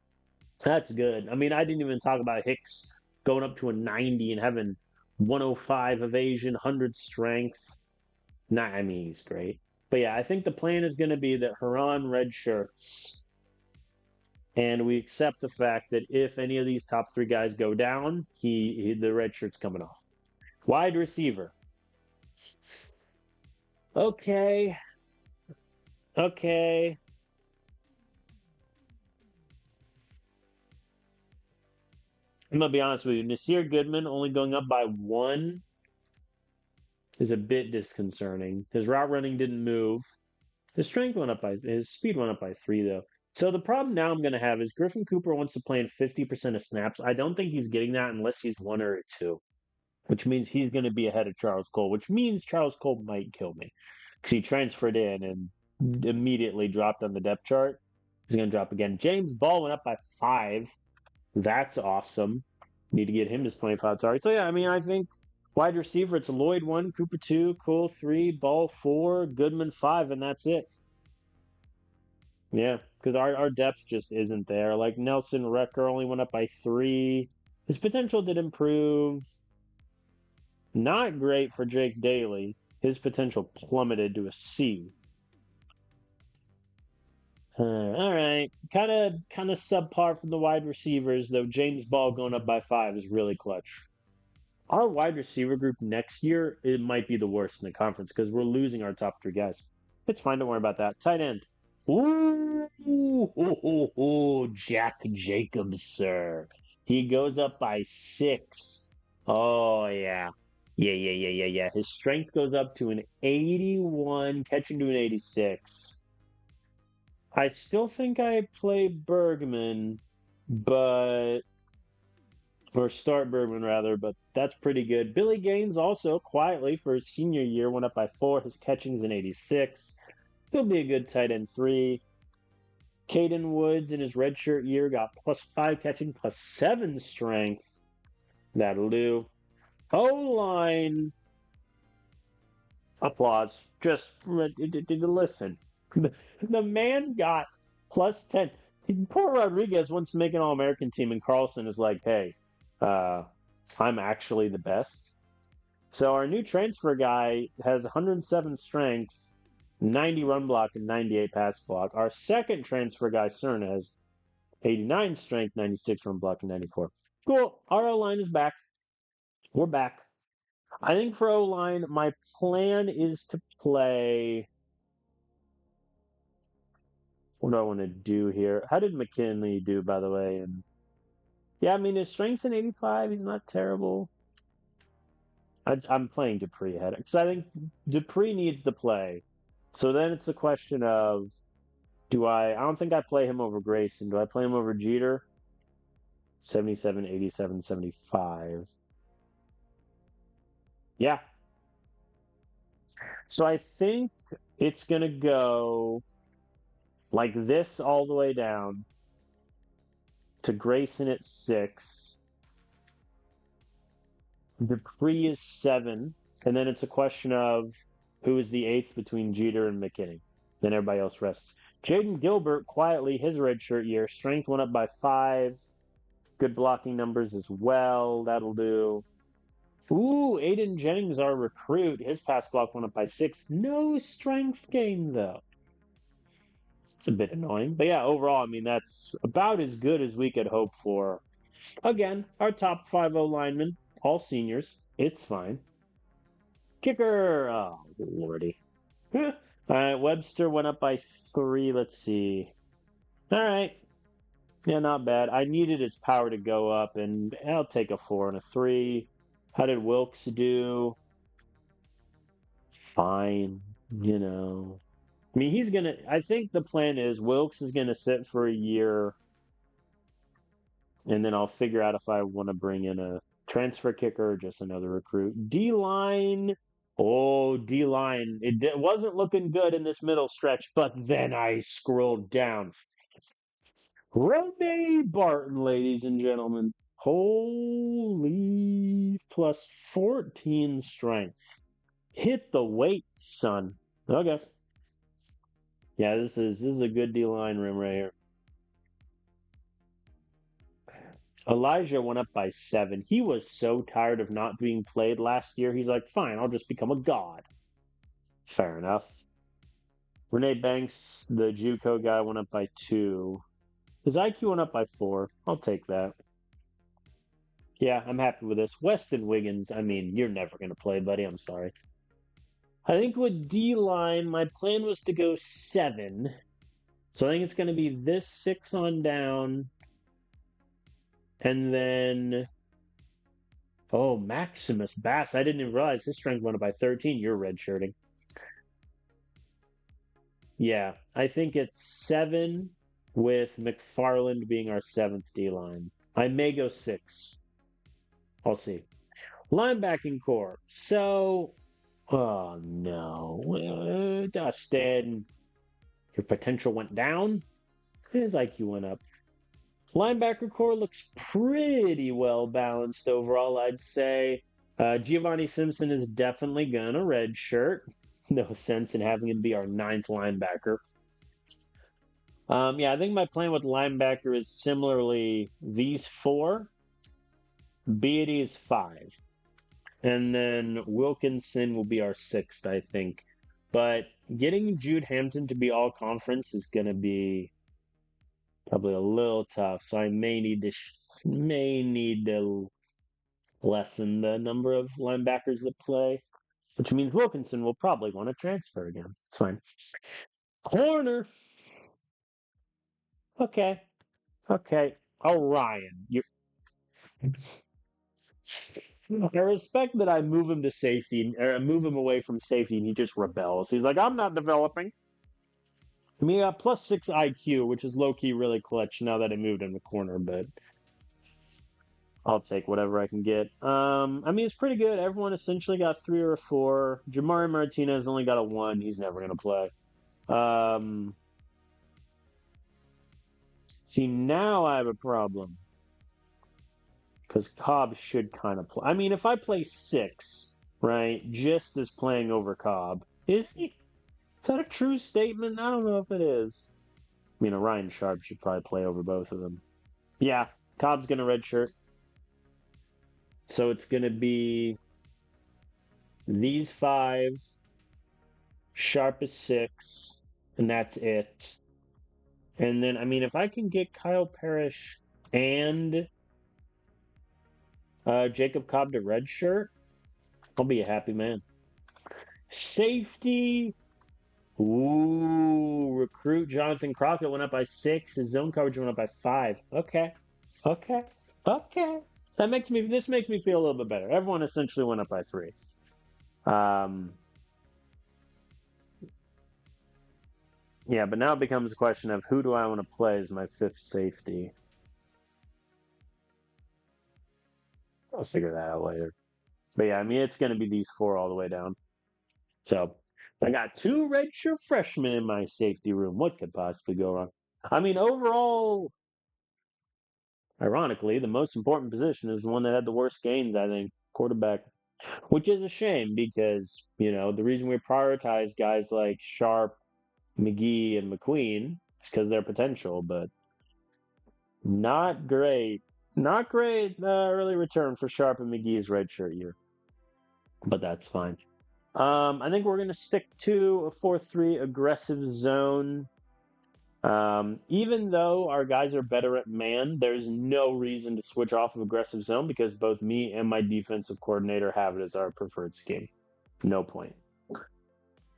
good. I mean, I didn't even talk about Hicks going up to a 90 and having 105 evasion, 100 strength. Nah, I mean, he's great. But yeah, I think the plan is going to be that Haran redshirts, and we accept the fact that if any of these top 3 guys go down, the red shirt's coming off. Wide receiver. Okay. Okay. I'm gonna be honest with you. Nasir Goodman only going up by 1 is a bit disconcerting. His route running didn't move. His speed went up by 3 though. So the problem now I'm going to have is Griffin Cooper wants to play in 50% of snaps. I don't think he's getting that unless he's 1 or 2, which means he's going to be ahead of Charles Cole, which means Charles Cole might kill me because he transferred in and immediately dropped on the depth chart. He's going to drop again. James Ball went up by 5. That's awesome. Need to get him to 25 targets. So yeah, I mean, I think wide receiver, it's Lloyd 1, Cooper 2, Cole 3, Ball 4, Goodman 5, and that's it. Yeah, because our depth just isn't there. Like Nelson Wrecker only went up by 3. His potential did improve. Not great for Jake Daly. His potential plummeted to a C. All right, kind of subpar from the wide receivers, though. James Ball going up by 5 is really clutch. Our wide receiver group next year, it might be the worst in the conference because we're losing our top 3 guys. It's fine, don't worry about that. Tight end. Ooh, Jack Jacobs, sir. He goes up by 6. Oh, yeah. Yeah. His strength goes up to an 81, catching to an 86. I still think I play Bergman, but or start Bergman rather, but that's pretty good. Billy Gaines also quietly for his senior year went up by 4. His catching's an 86. He'll be a good tight end 3. Caden Woods in his redshirt year got +5 catching, +7 strength. That'll do. O-line. Applause. Just listen. The man got +10. Poor Rodriguez wants to make an All-American team, and Carlson is like, hey, I'm actually the best. So our new transfer guy has 107 strength, 90 run block, and 98 pass block. Our second transfer guy, Cerna, has 89 strength, 96 run block, and 94. Cool. Our O-line is back. We're back. I think for O-line, my plan is to play... What do I want to do here? How did McKinley do, by the way? And yeah, I mean, his strength's an 85. He's not terrible. I'm playing Dupree ahead because I think Dupree needs to play. So then it's a question of do I don't think I play him over Grayson. Do I play him over Jeter? 77, 87, 75. Yeah. So I think it's going to go like this all the way down to Grayson at 6. Dupree is 7. And then it's a question of who is the 8th between Jeter and McKinney. Then everybody else rests. Jaden Gilbert, quietly, his redshirt year. Strength went up by 5. Good blocking numbers as well. That'll do. Ooh, Aiden Jennings, our recruit. His pass block went up by 6. No strength gain, though. It's a bit annoying. But yeah, overall, I mean, that's about as good as we could hope for. Again, our top 5 linemen, all seniors. It's fine. Kicker. Oh, lordy. All right, Webster went up by 3. Let's see. All right. Yeah, not bad. I needed his power to go up, and I'll take a 4 and a 3. How did Wilkes do? Fine, you know. I mean, I think the plan is Wilkes is gonna sit for a year, and then I'll figure out if I want to bring in a transfer kicker or just another recruit. D line. Oh, D line. It wasn't looking good in this middle stretch, but then I scrolled down. Roby Barton, ladies and gentlemen. Holy plus 14 strength. Hit the weight, son. Okay. Yeah, this is a good D line room right here. Elijah went up by 7. He was so tired of not being played last year. He's like, fine, I'll just become a god. Fair enough. Renee Banks, the JUCO guy, went up by 2. His IQ went up by 4. I'll take that. Yeah, I'm happy with this. Weston Wiggins, I mean, you're never going to play, buddy. I'm sorry. I think with D line, my plan was to go 7. So I think it's going to be this 6 on down. And then, oh, Maximus Bass. I didn't even realize his strength went up by 13. You're redshirting. Yeah, I think it's 7 with McFarland being our 7th D line. I may go 6. I'll see. Linebacking core. So, oh no. Dustin, your potential went down. His IQ went up. Linebacker core looks pretty well balanced overall, I'd say. Giovanni Simpson is definitely gonna redshirt. No sense in having him be our 9th linebacker. Yeah, I think my plan with linebacker is similarly these 4. Beatty is 5. And then Wilkinson will be our 6th, I think. But getting Jude Hampton to be all conference is going to be probably a little tough. So I may need to lessen the number of linebackers that play, which means Wilkinson will probably want to transfer again. It's fine. Corner. Okay. Okay. Orion. I respect that I move him to safety, or move him away from safety, and he just rebels. He's like, I'm not developing. I mean, he got plus 6 IQ, which is low-key really clutch now that I moved him to corner, but I'll take whatever I can get. I mean, it's pretty good. Everyone essentially got 3 or a 4. Jamari Martinez only got a 1. He's never going to play. See, now I have a problem. Because Cobb should kind of play. I mean, if I play 6, right, just as playing over Cobb, is that a true statement? I don't know if it is. I mean, Orion Sharp should probably play over both of them. Yeah, Cobb's going to redshirt. So it's going to be these 5, Sharp is 6, and that's it. And then, I mean, if I can get Kyle Parrish and Jacob Cobb to redshirt, I'll be a happy man. Safety. Ooh, recruit Jonathan Crockett went up by 6. His zone coverage went up by 5. Okay. This makes me feel a little bit better. Everyone essentially went up by 3. Um, yeah, but now it becomes a question of who do I want to play as my 5th safety. I'll figure that out later. But yeah, I mean it's going to be these 4 all the way down. So I got 2 redshirt freshmen in my safety room. What could possibly go wrong? I mean, overall, ironically, the most important position is the one that had the worst gains, I think, quarterback, which is a shame because, the reason we prioritize guys like Sharp, McGee, and McQueen is because of their potential, but not great. Not great early return for Sharp and McGee's redshirt year, but that's fine. I think we're going to stick to a 4-3 aggressive zone. Even though our guys are better at man, there's no reason to switch off of aggressive zone because both me and my defensive coordinator have it as our preferred scheme. No point.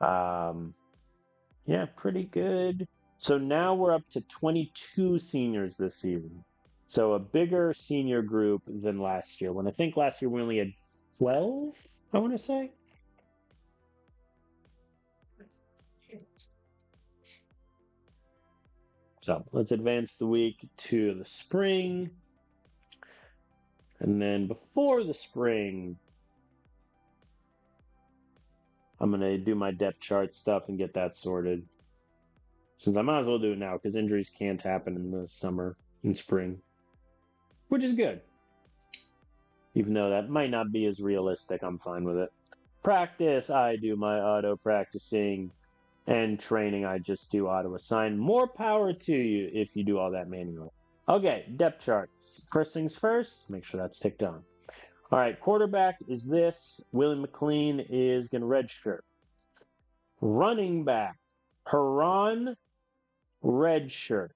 Yeah, pretty good. So now we're up to 22 seniors this season. So a bigger senior group than last year. When I think last year we only had 12, I want to say. So let's advance the week to the spring. And then before the spring, I'm going to do my depth chart stuff and get that sorted. Since I might as well do it now because injuries can't happen in the summer and spring, which is good. Even though that might not be as realistic, I'm fine with it. Practice, I do my auto practicing, and training, I just do auto assign. More power to you if you do all that manually. Okay, depth charts. First things first, make sure that's ticked on. All right, quarterback is this. Willie McLean is going to redshirt. Running back, Haran, redshirt.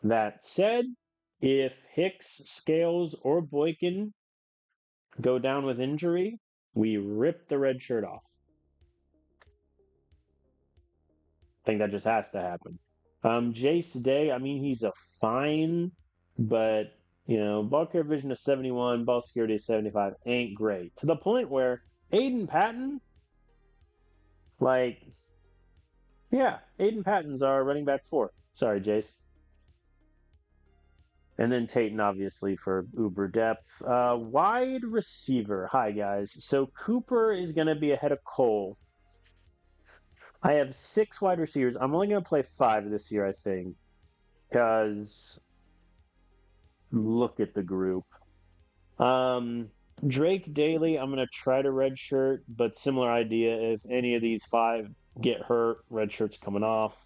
That said, if Hicks, Scales, or Boykin go down with injury, we rip the red shirt off. I think that just has to happen. Jace Day, I mean, he's a fine, but, ball carrier vision is 71, ball security is 75. Ain't great. To the point where Aiden Patton, Aiden Patton's our running back 4. Sorry, Jace. And then Tayton, obviously, for uber depth. Wide receiver. Hi, guys. So Cooper is going to be ahead of Cole. I have 6 wide receivers. I'm only going to play 5 this year, I think. Because look at the group. Drake Daly, I'm going to try to redshirt, but similar idea. If any of these 5 get hurt, redshirt's coming off.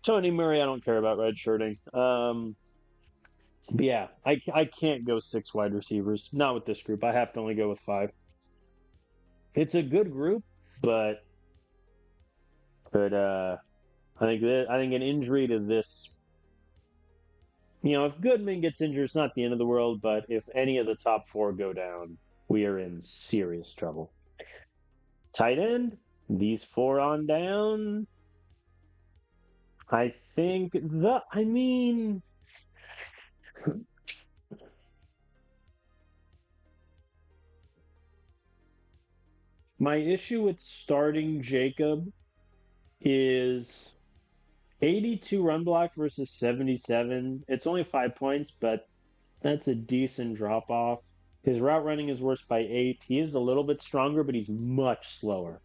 Tony Murray, I don't care about redshirting. But yeah, I can't go 6 wide receivers. Not with this group. I have to only go with 5. It's a good group, but I think an injury to this. If Goodman gets injured, it's not the end of the world. But if any of the top 4 go down, we are in serious trouble. Tight end, these 4 on down. I think my issue with starting Jacob is 82 run block versus 77. It's only 5 points, but that's a decent drop off. His route running is worse by 8. He is a little bit stronger, but he's much slower.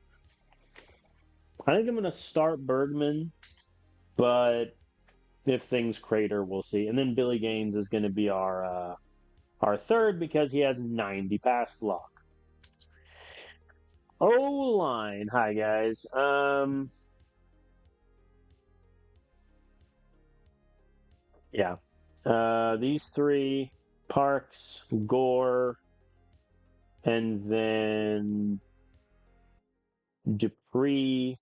I think I'm going to start Bergman, but if things crater, we'll see. And then Billy Gaines is going to be our third because he has 90 pass block. O-line. Hi, guys. Yeah. These 3, Parks, Gore, and then Dupree.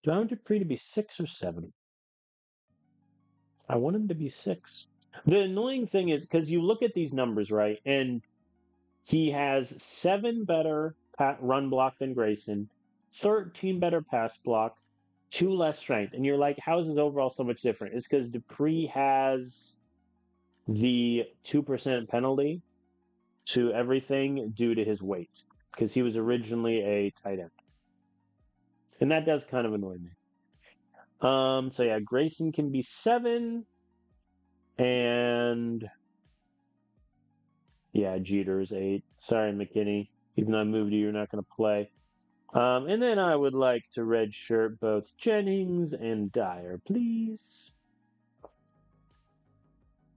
Do I want Dupree to be 6 or 7? I want him to be 6. The annoying thing is, because you look at these numbers, right, and he has 7 better run block than Grayson, 13 better pass block, two less strength. And you're like, how is his overall so much different? It's because Dupree has the 2% penalty to everything due to his weight, because he was originally a tight end. And that does kind of annoy me. So yeah, Grayson can be 7, and yeah, Jeter is 8. Sorry, McKinney. Even though I moved you, you're not going to play. And then I would like to redshirt both Jennings and Dyer, please.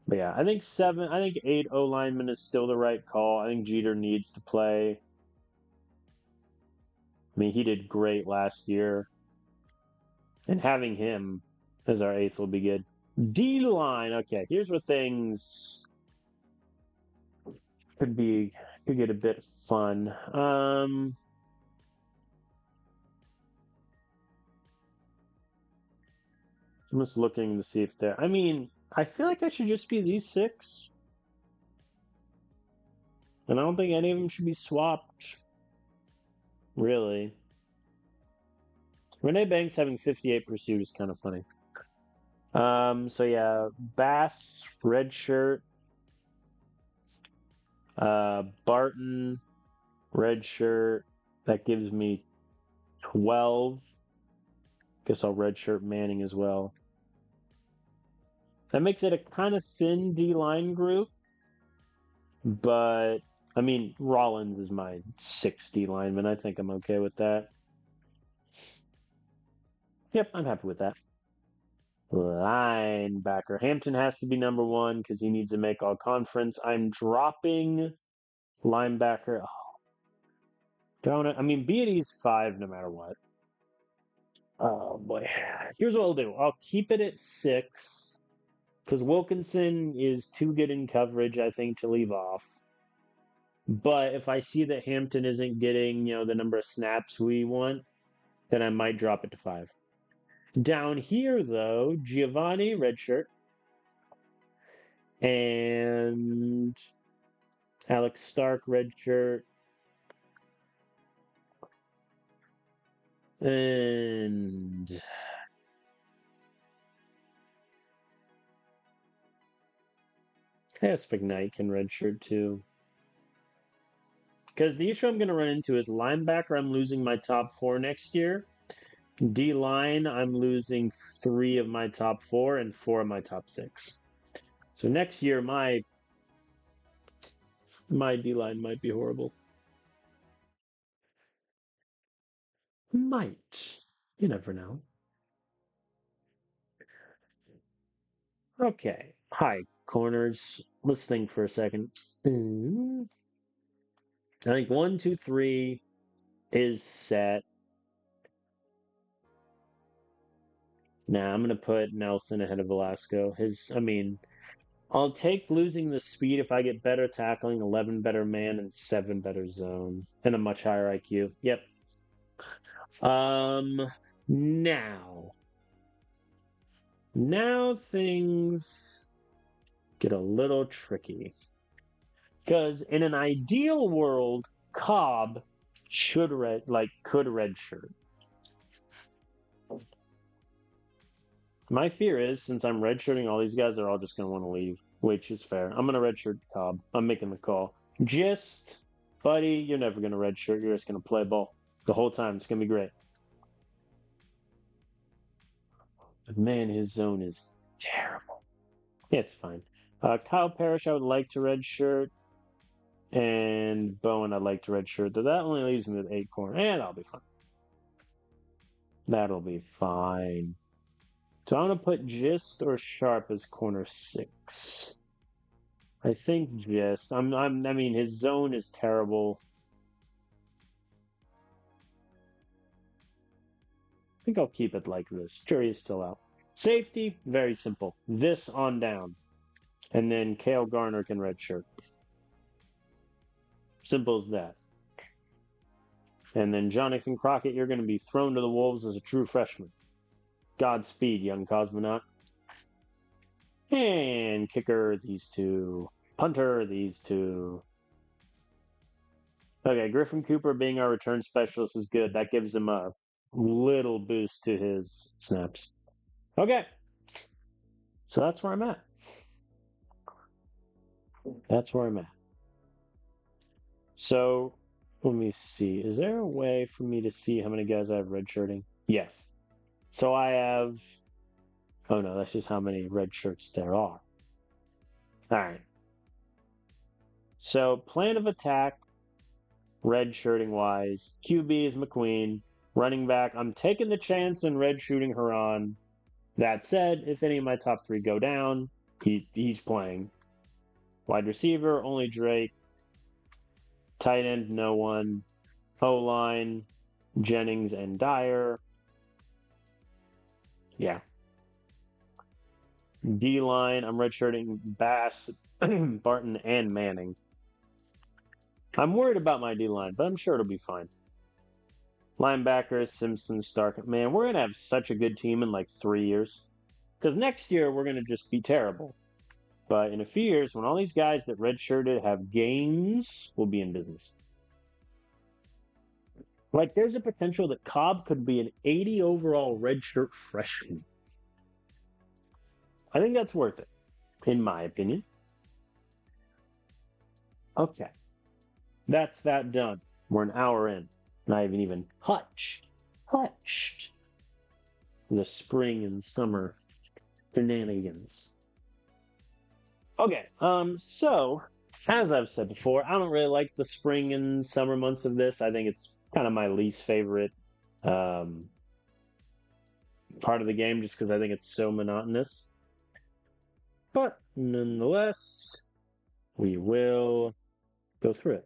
But yeah, I think 7, I think 8 O lineman is still the right call. I think Jeter needs to play. I mean, he did great last year. And having him as our 8th will be good. D line. Okay, here's where things could get a bit fun. I'm just looking to see if there. I mean, I feel like I should just be these 6, and I don't think any of them should be swapped. Really, Renee Banks having 58 pursuit is kind of funny. So yeah, Bass, red shirt. Barton, red shirt. That gives me 12. Guess I'll redshirt Manning as well. That makes it a kind of thin D line group, but I mean, Rollins is my 6 D lineman. I think I'm okay with that. Yep, I'm happy with that. Linebacker. Hampton has to be number 1 because he needs to make all conference. I'm dropping linebacker. Oh, don't I mean, Beatty's 5 no matter what. Oh boy. Here's what I'll do. I'll keep it at 6 because Wilkinson is too good in coverage, I think, to leave off. But if I see that Hampton isn't getting, the number of snaps we want, then I might drop it to 5. Down here, though, Giovanni, red shirt, and Alex Stark, red shirt, and Knight can red shirt too. Because the issue I'm going to run into is linebacker, I'm losing my top 4 next year. D line, I'm losing 3 of my top 4 and 4 of my top 6. So next year, my D line might be horrible. Might. You never know. Okay. Hi, corners. Let's think for a second. I think 1, 2, 3 is set. Nah, I'm gonna put Nelson ahead of Velasco. I'll take losing the speed if I get better tackling, 11 better man, and 7 better zone, and a much higher IQ. Yep. Now things get a little tricky. Because in an ideal world, Cobb could redshirt. My fear is, since I'm redshirting all these guys, they're all just going to want to leave, which is fair. I'm going to redshirt Cobb. I'm making the call. Buddy, you're never going to redshirt. You're just going to play ball the whole time. It's going to be great. But man, his zone is terrible. Yeah, it's fine. Kyle Parrish, I would like to redshirt. And Bowen, I'd like to redshirt. Though that only leaves me with 8 corner. And that'll be fine. That'll be fine. So I'm going to put Gist or Sharp as corner 6. I think Gist. I mean, his zone is terrible. I think I'll keep it like this. Jury is still out. Safety, very simple. This on down. And then Cale Garner can redshirt. Simple as that. And then Jonathan Crockett, you're going to be thrown to the wolves as a true freshman. Godspeed, young cosmonaut. And kicker, these 2. Punter, these 2. Okay, Griffin Cooper being our return specialist is good. That gives him a little boost to his snaps. Okay. So that's where I'm at. That's where I'm at. So let me see. Is there a way for me to see how many guys I have redshirting? Yes. So I have. Oh no, that's just how many red shirts there are. All right. So plan of attack, red shirting wise. QB is McQueen. Running back, I'm taking the chance and red shooting Huron. That said, if any of my top three go down, he's playing. Wide receiver, only Drake. Tight end, no one. O line, Jennings and Dyer. Yeah. D line, I'm redshirting Bass, Barton, and Manning. I'm worried about my D line, but I'm sure it'll be fine. Linebackers, Simpson, Stark. Man, we're going to have such a good team in like 3 years. Because next year, we're going to just be terrible. But in a few years, when all these guys that redshirted have games, we'll be in business. Like, there's a potential that Cobb could be an 80 overall redshirt freshman. I think that's worth it, in my opinion. Okay. That's that done. We're an hour in. And I haven't even touched the spring and summer shenanigans. Okay, so as I've said before, I don't really like the spring and summer months of this. I think it's kind of my least favorite part of the game just because I think it's so monotonous. But nonetheless, we will go through it.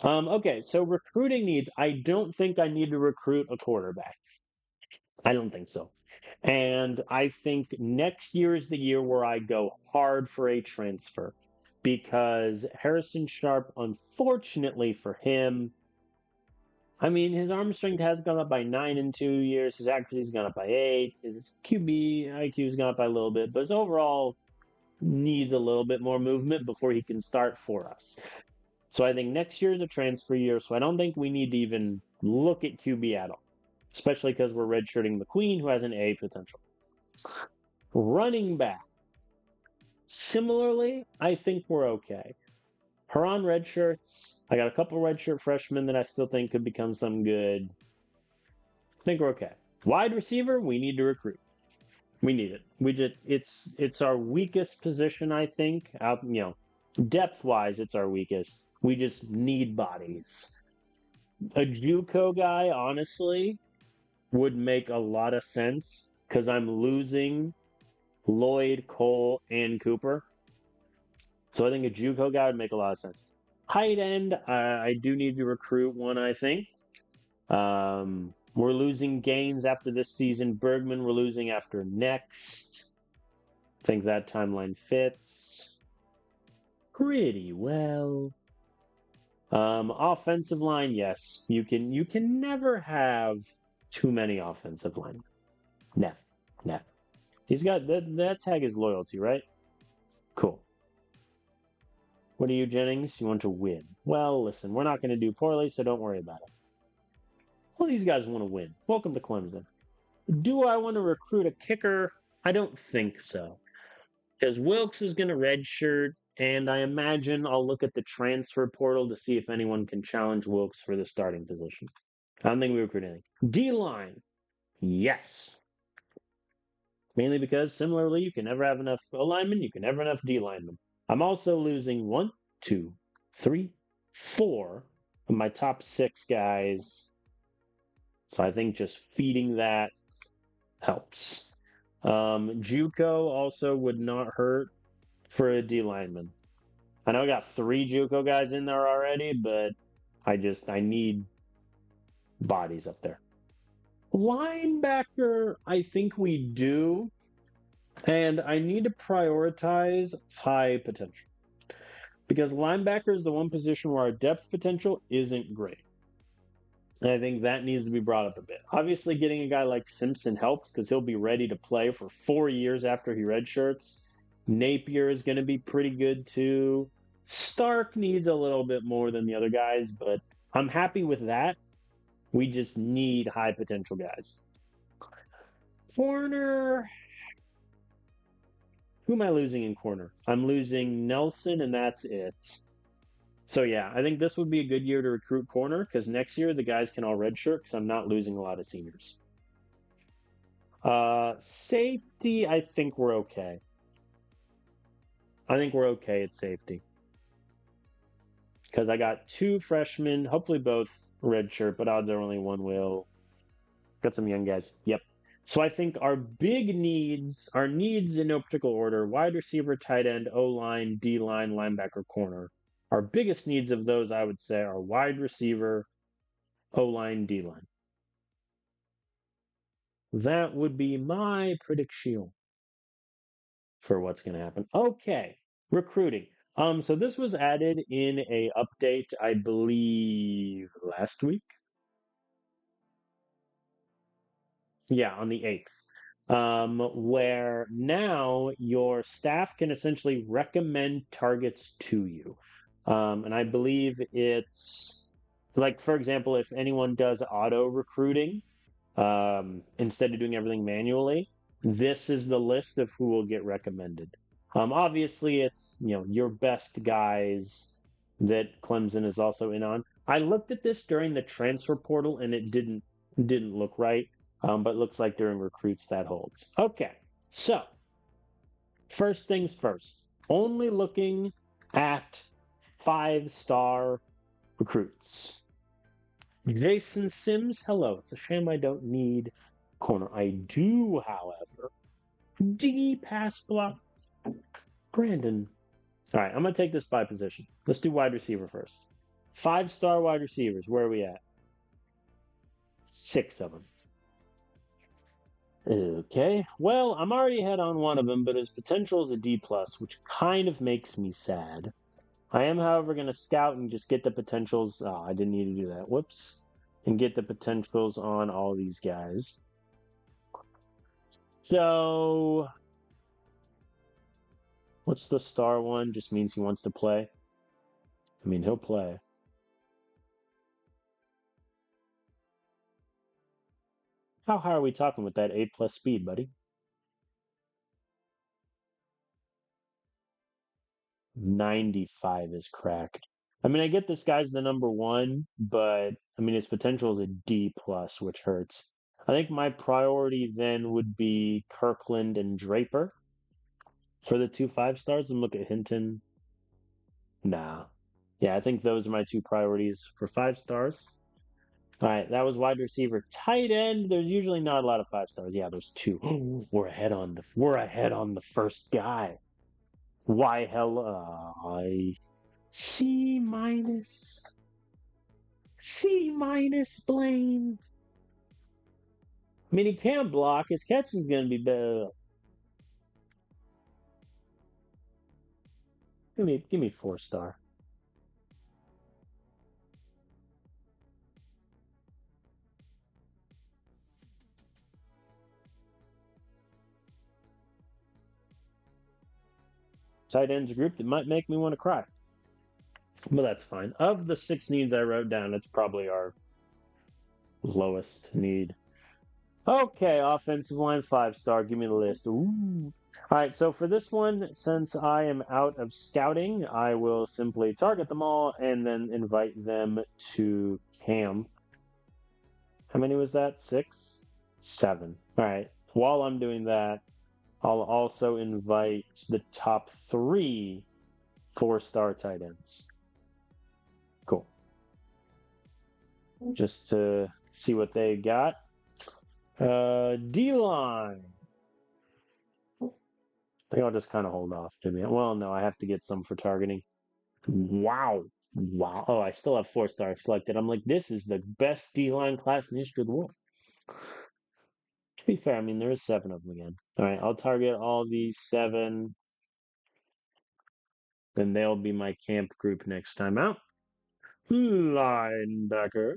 Okay, so recruiting needs. I don't think I need to recruit a quarterback. I don't think so. And I think next year is the year where I go hard for a transfer because Harrison Sharp, unfortunately for him, I mean, his arm strength has gone up by 9 in 2 years. His accuracy's gone up by 8. His QB IQ's gone up by a little bit, but his overall needs a little bit more movement before he can start for us. So I think next year is a transfer year, so I don't think we need to even look at QB at all, especially because we're redshirting McQueen, who has an A potential. Running back. Similarly, I think we're okay. Huron redshirts. I got a couple redshirt freshmen that I still think could become some good. I think we're okay. Wide receiver, we need to recruit. We need it. It's our weakest position, I think. Depth wise, it's our weakest. We just need bodies. A JUCO guy, honestly, would make a lot of sense because I'm losing Lloyd, Cole, and Cooper. So I think a JUCO guy would make a lot of sense. Tight end, I do need to recruit one, I think. We're losing Gaines after this season. Bergman, we're losing after next. I think that timeline fits pretty well. Offensive line, yes. You can never have too many offensive linemen. Never. He's got that tag is loyalty, right? Cool. What are you, Jennings? You want to win. Well, listen, we're not going to do poorly, so don't worry about it. All these guys want to win. Welcome to Clemson. Do I want to recruit a kicker? I don't think so. Because Wilkes is going to redshirt, and I imagine I'll look at the transfer portal to see if anyone can challenge Wilkes for the starting position. I don't think we recruit anything. D-line. Yes. Mainly because, similarly, you can never have enough O-linemen, you can never have enough D-linemen. I'm also losing 1, 2, 3, 4 of my top 6 guys. So I think just feeding that helps. JUCO also would not hurt for a D lineman. I know I got 3 JUCO guys in there already, but I need bodies up there. Linebacker, I think we do. And I need to prioritize high potential. Because linebacker is the one position where our depth potential isn't great. And I think that needs to be brought up a bit. Obviously, getting a guy like Simpson helps because he'll be ready to play for 4 years after he redshirts. Napier is going to be pretty good too. Stark needs a little bit more than the other guys, but I'm happy with that. We just need high potential guys. Corner. Who am I losing in corner? I'm losing Nelson, and that's it. So yeah, I think this would be a good year to recruit corner because next year the guys can all redshirt because I'm not losing a lot of seniors. Safety, I think we're okay. I think we're okay at safety because I got two freshmen, hopefully both redshirt, but odds are only one will. Got some young guys. Yep. So I think our big needs, our needs in no particular order: wide receiver, tight end, O line, D line, linebacker, corner. Our biggest needs of those, I would say, are wide receiver, O line, D line. That would be my prediction for what's going to happen. Okay, recruiting. So this was added in a update, I believe, last week. Yeah, on the 8th. Where now your staff can essentially recommend targets to you. And I believe it's like, for example, if anyone does auto recruiting, instead of doing everything manually, this is the list of who will get recommended. Obviously, it's your best guys that Clemson is also in on. I looked at this during the transfer portal, and it didn't look right. But it looks like during recruits that holds. Okay, so first things first. Only looking at 5-star recruits. Jason Sims, hello. It's a shame I don't need corner. I do, however. D pass block. Brandon. All right, I'm going to take this by position. Let's do wide receiver first. 5-star wide receivers. Where are we at? 6 of them. Okay, well, I'm already ahead on one of them, but his potential is a D plus, which kind of makes me sad. I am, however, going to scout and just get the potentials. Oh, I didn't need to do that. Whoops. And get the potentials on all these guys. So, what's the star one? Just means he wants to play. I mean, he'll play. How high are we talking with that 8 plus speed, buddy? 95 is cracked. I mean, I get this guy's the number one, but I mean, his potential is a D plus, which hurts. I think my priority then would be Kirkland and Draper for the 2 5 stars, and look at Hinton. Nah. Yeah, I think those are my two priorities for 5 stars. All right, that was wide receiver. Tight end, there's usually not a lot of 5 stars. Yeah, there's two. We're ahead on the first guy. Why hell I C minus. C minus, Blaine. I mean, he can block. His catching is going to be better. Give me 4-star. Tight ends group that might make me want to cry. But that's fine. Of the 6 needs I wrote down, it's probably our lowest need. Okay, offensive line 5-star. Give me the list. Ooh. All right, so for this one, since I am out of scouting, I will simply target them all and then invite them to camp. How many was that? 6? 7. All right. While I'm doing that, I'll also invite the top 3 4-star tight ends. Cool. Just to see what they got. D-line. I think I'll just kind of hold off, Jimmy. Well, no, I have to get some for targeting. Wow. Wow. Oh, I still have 4-star selected. I'm like, this is the best D-line class in the history of the world. To be fair, I mean, there is 7 of them again. All right, I'll target all these 7. Then they'll be my camp group next time out. Linebacker.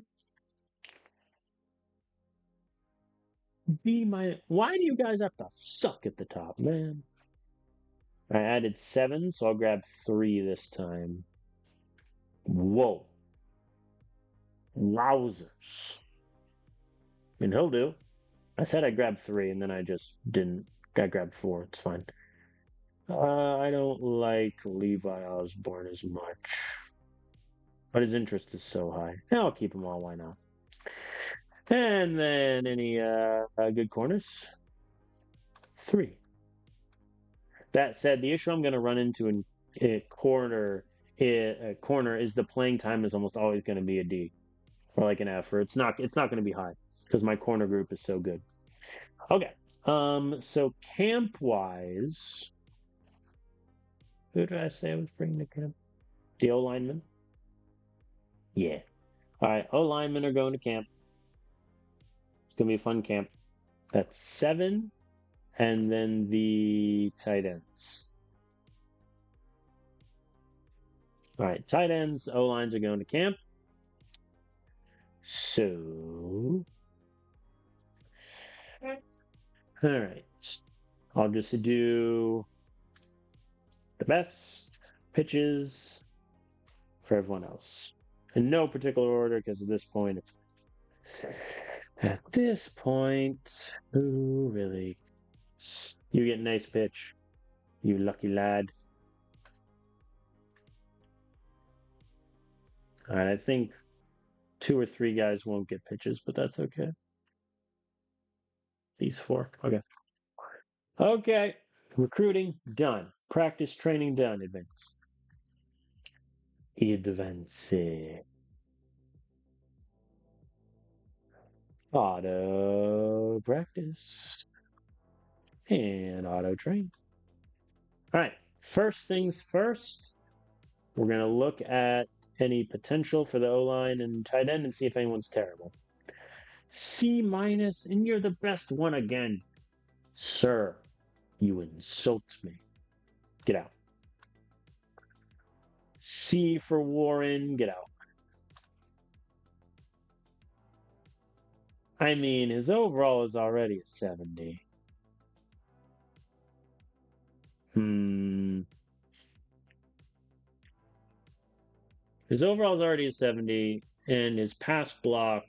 Why do you guys have to suck at the top, man? I added 7, so I'll grab 3 this time. Whoa. Wowzers. And he'll do. I said I grabbed 3, and then I just didn't. I grabbed 4. It's fine. I don't like Levi Osborne as much, but his interest is so high. I'll keep them all. Why not? And then any good corners? 3. That said, the issue I'm going to run into in corner is the playing time is almost always going to be a D or like an F, or it's not going to be high because my corner group is so good. Okay. So camp wise, who did I say I was bringing to camp? The O linemen. Yeah. All right. O linemen are going to camp. It's gonna be a fun camp. That's 7, and then the tight ends. All right, tight ends, O lines are going to camp. So, all right, I'll just do the best pitches for everyone else in no particular order because at this point who really? You get a nice pitch, you lucky lad. All right, I think 2 or 3 guys won't get pitches, but that's okay. These 4. Okay. Okay. Recruiting done. Practice training done. Advance. Auto practice. And auto train. All right. First things first, we're going to look at any potential for the O-line and tight end and see if anyone's terrible. C-, and you're the best one again. Sir, you insult me. Get out. C for Warren, get out. I mean, his overall is already a 70. His overall is already a 70, and his pass block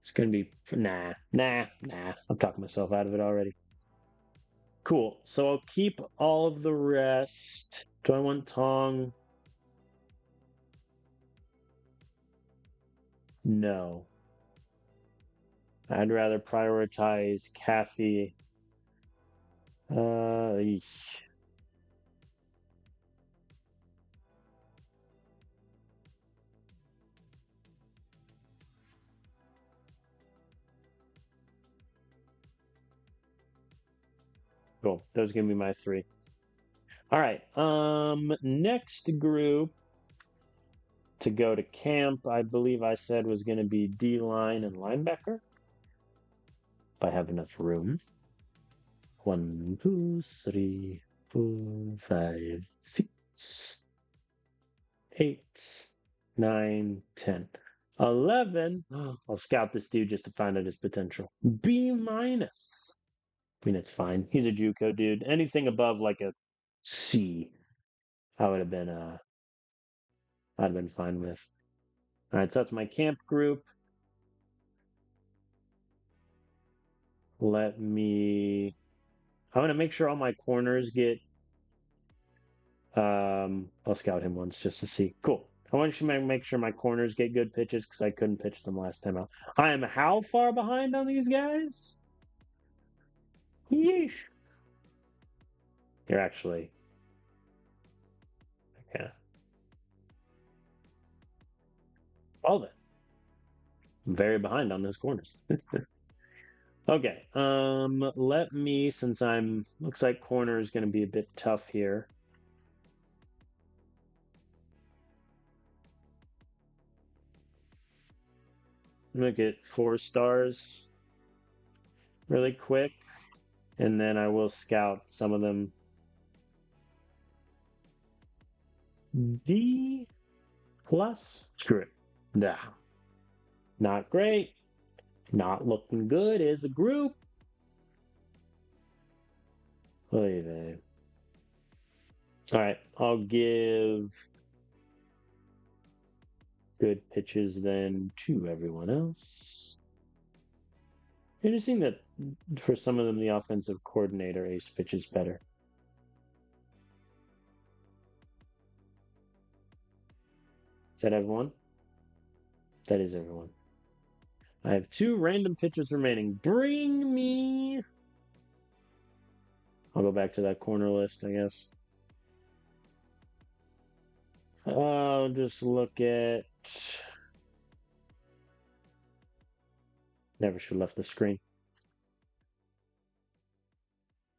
is going to be nah. I'm talking myself out of it already. Cool. So I'll keep all of the rest. Do I want Tong? No. I'd rather prioritize Kathy. Cool. Those are gonna be my 3. All right. Next group to go to camp, I believe I said was gonna be D line and linebacker. If I have enough room. 1, 2, 3, 4, 5, 6, 8, 9, 10, 11. I'll scout this dude just to find out his potential. B-. I mean, it's fine. He's a JUCO dude. Anything above like a C, I would have been I'd have been fine with. All right, so that's my camp group. I want to make sure all my corners get. I'll scout him once just to see. Cool. I want to make sure my corners get good pitches because I couldn't pitch them last time out. I am how far behind on these guys? Yeesh. You're actually. Okay. Well then. I'm very behind on those corners. Okay. Let me, since looks like corner is going to be a bit tough here. I'm going to get 4 stars really quick, and then I will scout some of them. D+? Screw it. Nah. Not great. Not looking good as a group. All right, I'll give good pitches then to everyone else. Interesting that for some of them, the offensive coordinator ace pitch is better. Is that everyone? That is everyone. I have 2 random pitchers remaining. Bring me. I'll go back to that corner list, I guess. I'll just look at. Never should have left the screen.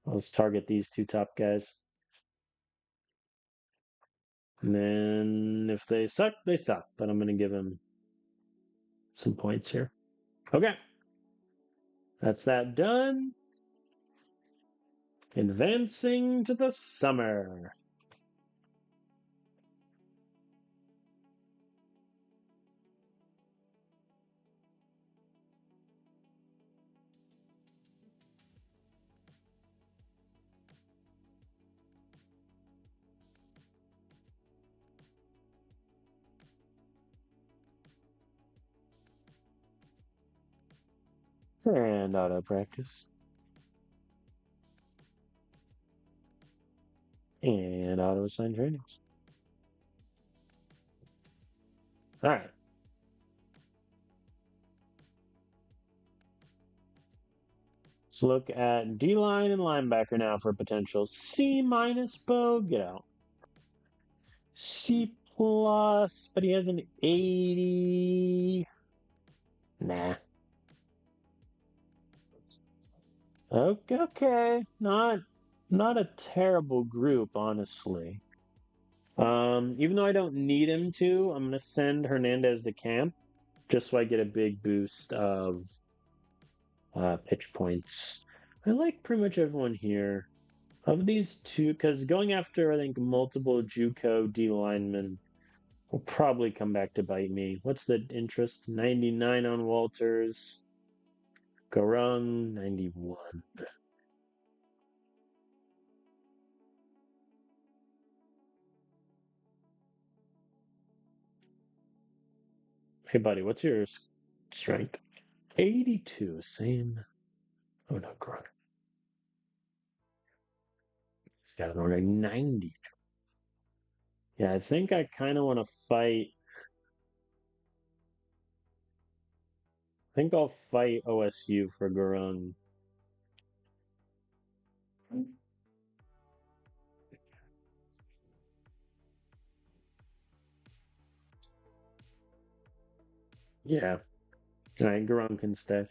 Let's target these 2 top guys. And then if they suck, they suck. But I'm going to give them some points here. Okay. That's that done. Advancing to the summer. And auto practice. And auto assign trainings. All right. Let's look at D line and linebacker now for potential C minus Bo. Get out. C plus, but he has an 80. Nah. Okay, okay. Not a terrible group, honestly. Even though I don't need him to, I'm gonna send Hernandez to camp just so I get a big boost of pitch points. I like pretty much everyone here. Of these 2, because going after, I think, multiple JUCO D linemen will probably come back to bite me. What's the interest? 99 on Walters. Garung, 91. Hey, buddy, what's your strength? 82, same. Oh, no, Garung. He's got an like 90. Yeah, I think I kind of want to fight. I think I'll fight OSU for Garung. Yeah. All right, Garung can stay.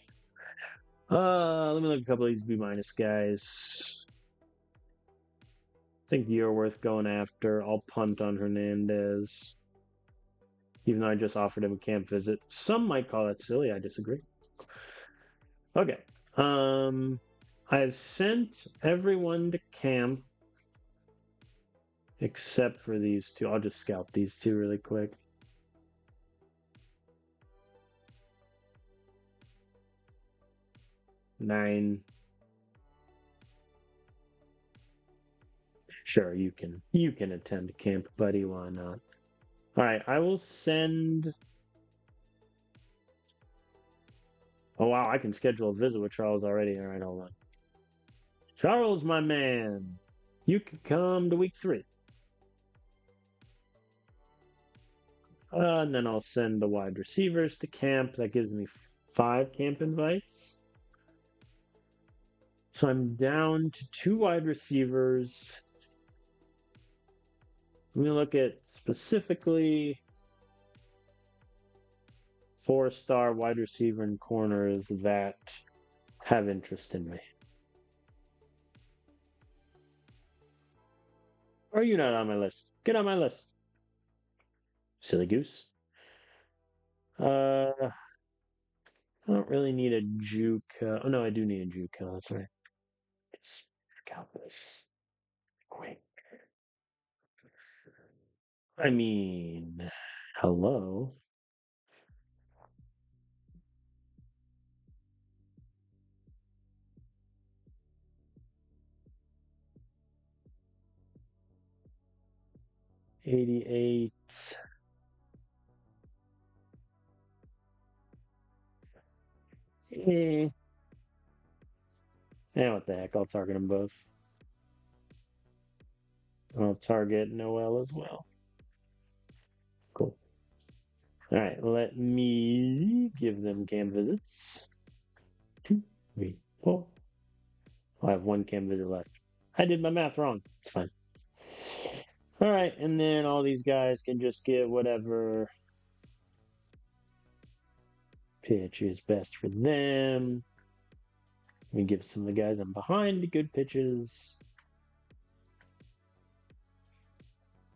Let me look at a couple of these B minus guys. I think you're worth going after. I'll punt on Hernandez. Even though I just offered him a camp visit. Some might call that silly. I disagree. Okay. I've sent everyone to camp except for these 2. I'll just scalp these 2 really quick. Nine. Sure, you can attend camp, buddy. Why not? All right, I will send. Oh wow, I can schedule a visit with Charles already. All right, hold on. Charles, my man, you can come to week 3. And then I'll send the wide receivers to camp. That gives me 5 camp invites. So I'm down to 2 wide receivers. Let me look at specifically 4-star wide receiver and corners that have interest in me. Or are you not on my list? Get on my list. Silly goose. I don't really need a juke. Oh no, I do need a juke. That's right. Just check out this quick. I mean, hello. $88. Eh. And what the heck, I'll target them both. I'll target Noel as well. Cool. All right, let me give them cam visits. 2, 3, 4. I have 1 cam visit left. I did my math wrong. It's fine. All right, and then all these guys can just get whatever pitch is best for them. We give some of the guys I'm behind the good pitches.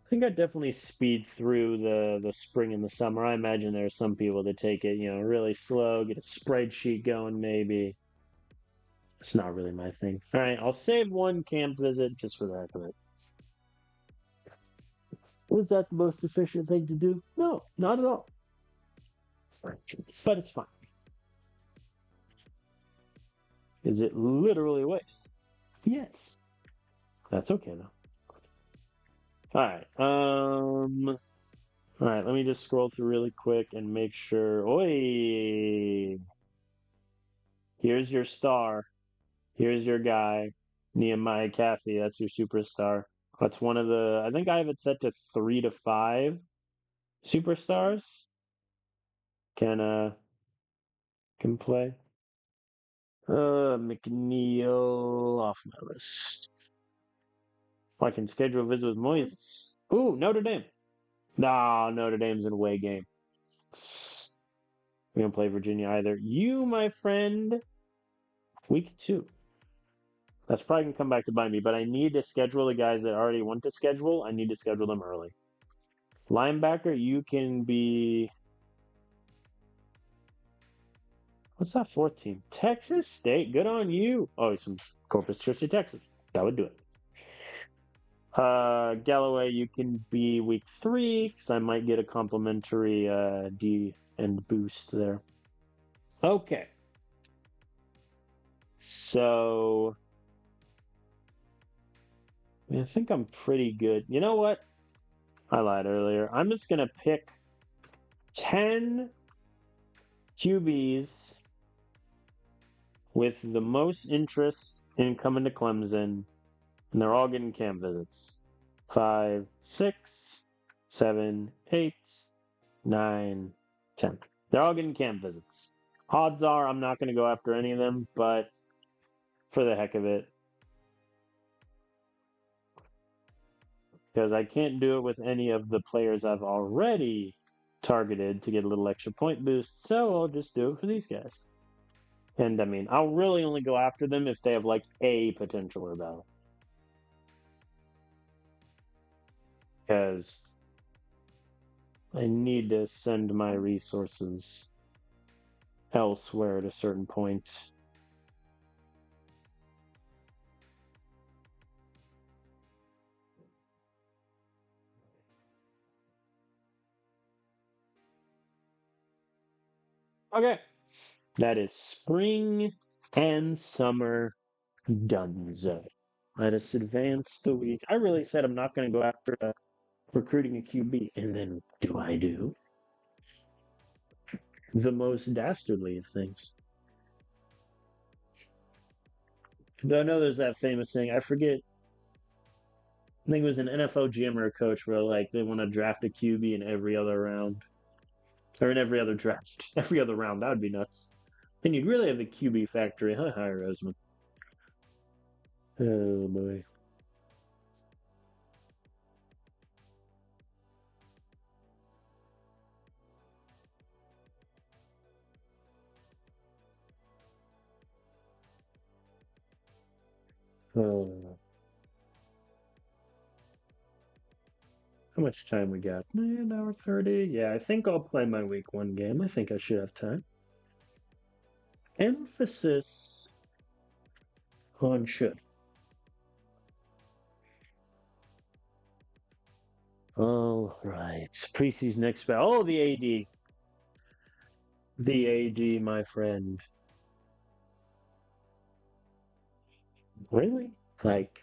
I think I definitely speed through the spring and the summer. I imagine there are some people that take it, really slow, get a spreadsheet going maybe. It's not really my thing. All right, I'll save 1 camp visit just for the heck of it. Was that the most efficient thing to do? No, not at all. But it's fine. Is it literally a waste? Yes. That's okay though. All right. All right, let me just scroll through really quick and make sure. Oi! Here's your star. Here's your guy, Nehemiah Cathy. That's your superstar. That's one of the. I think I have it set to 3 to 5 superstars. Can play. McNeil off my list. I can schedule a visit with Moyes. Ooh, Notre Dame. Nah, Notre Dame's an away game. We don't play Virginia either. You, my friend, week 2. That's probably going to come back to bite me, but I need to schedule the guys that already want to schedule. I need to schedule them early. Linebacker, you can be... What's that 4th team? Texas State. Good on you. Oh, he's from Corpus Christi, Texas. That would do it. Galloway, you can be week 3 because I might get a complimentary D and boost there. Okay. So I think I'm pretty good. You know what? I lied earlier. I'm just going to pick 10 QBs with the most interest in coming to Clemson, and they're all getting camp visits. 5, 6, 7, 8, 9, 10. They're all getting camp visits. Odds are I'm not going to go after any of them, but for the heck of it, because I can't do it with any of the players I've already targeted to get a little extra point boost, so I'll just do it for these guys. And I mean, I'll really only go after them if they have like a potential or battle. Because I need to send my resources elsewhere at a certain point. Okay. That is spring and summer donezo. Let us advance the week. I really said I'm not going to go after recruiting a QB. And then do I do the most dastardly of things? Though I know there's that famous thing. I forget. I think it was an NFL GM or a coach where like they want to draft a QB in every other round. Or in every other draft. Every other round. That would be nuts. And you'd really have a QB factory. Hi, Roseman. Oh, boy. Oh. How much time we got? An hour 30. Yeah, I think I'll play my week 1 game. I think I should have time. Emphasis on should. All right. Preseason expect. Oh, the AD. The AD, my friend. Really? Like,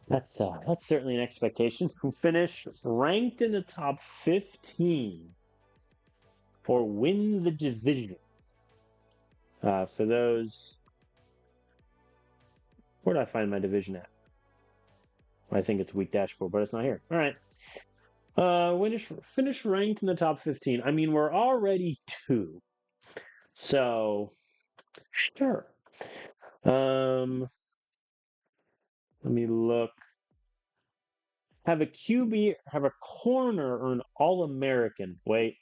that's certainly an expectation. Who finished ranked in the top 15 or win the division. For those Where did I find my division at? I think it's weak dashboard, but it's not here. All right. Finish ranked in the top 15. I mean, we're already 2. So, sure. Let me look. Have a QB, have a corner or an All American. Wait,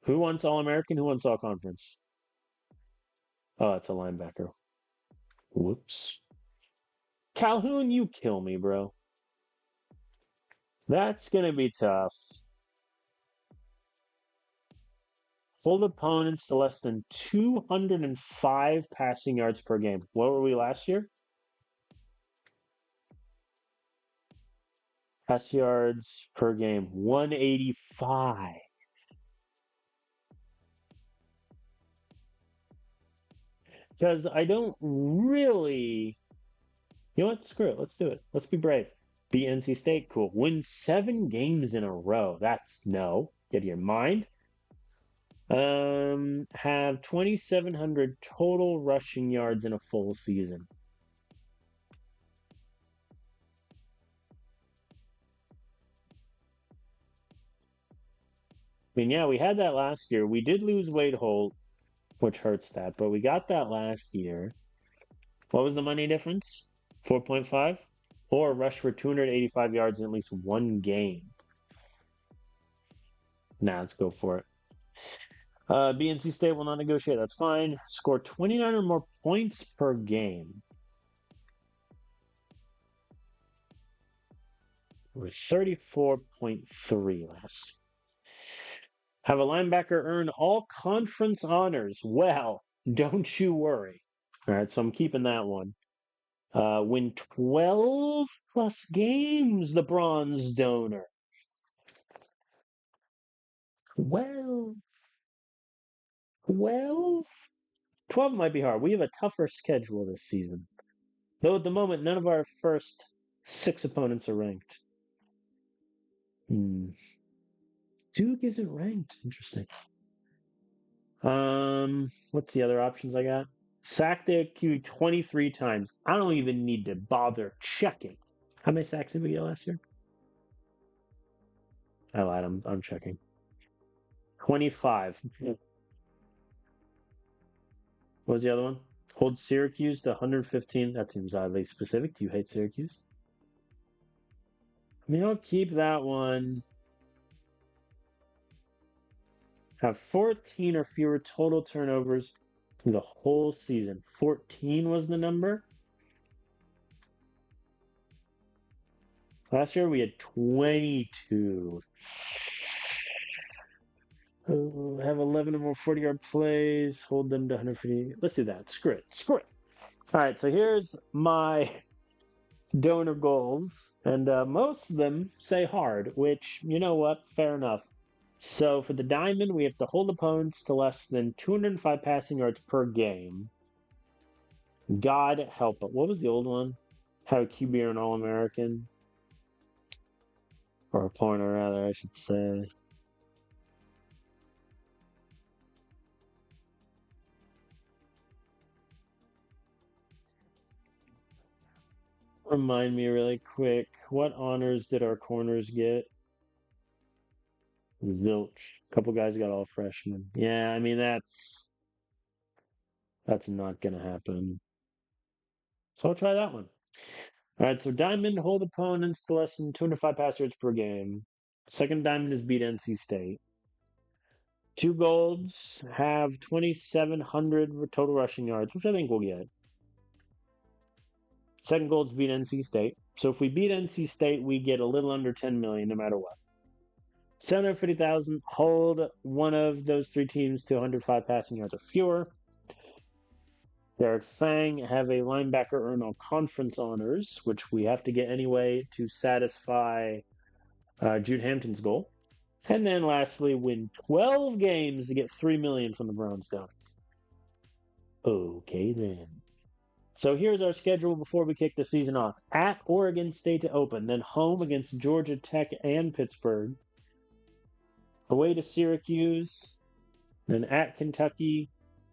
who wants All American? Who wants All Conference? Oh, it's a linebacker. Whoops. Calhoun, you kill me, bro. That's going to be tough. Hold opponents to less than 205 passing yards per game. What were we last year? Pass yards per game, 185. Because I don't really. You know what? Screw it. Let's do it. Let's be brave. Beat NC State. Cool. Win 7 games in a row. That's no. Get to your mind. Have 2,700 total rushing yards in a full season. I mean, yeah, we had that last year. We did lose Wade Holt, which hurts that, but we got that last year. What was the money difference? 4.5? Or rush for 285 yards in at least one game. Nah, let's go for it. BNC State will not negotiate. That's fine. Score 29 or more points per game. We're 34.3 less. Have a linebacker earn all conference honors. Well, don't you worry. All right, so I'm keeping that one. Win 12 plus games, the bronze donor. 12. 12? 12 might be hard. We have a tougher schedule this season. Though at the moment, none of our first 6 opponents are ranked. Duke isn't ranked. Interesting. What's the other options I got? Sacked the Q 23 times. I don't even need to bother checking. How many sacks did we get last year? I lied. I'm checking. 25. What was the other one? Hold Syracuse to 115. That seems oddly specific. Do you hate Syracuse? I mean, I'll keep that one. Have 14 or fewer total turnovers the whole season. 14 was the number. Last year we had 22. Have 11 or more 40-yard plays. Hold them to 150. Let's do that. Screw it. Screw it. All right, so here's my donor goals. And most of them say hard, which, you know what? Fair enough. So for the diamond, we have to hold opponents to less than 205 passing yards per game. God help it. What was the old one? Have a QB or an All-American? Or a corner, rather, I should say. Remind me really quick, what honors did our corners get? Zilch. A couple guys got all freshmen. Yeah, I mean that's not gonna happen. So I'll try that one. All right, so diamond hold opponents to less than 205 pass yards per game. Second diamond is beat NC State. 2 golds have 2,700 total rushing yards, which I think we'll get. Second gold's beat NC State. So if we beat NC State, we get a little under 10 million no matter what. 750,000, hold one of those 3 teams to 105 passing yards or fewer. Derek Fang have a linebacker earn all conference honors, which we have to get anyway to satisfy Jude Hampton's goal. And then lastly, win 12 games to get $3 million from the Browns down. Okay then. So here's our schedule before we kick the season off. At Oregon State to open, then home against Georgia Tech and Pittsburgh. Away to Syracuse, then at Kentucky,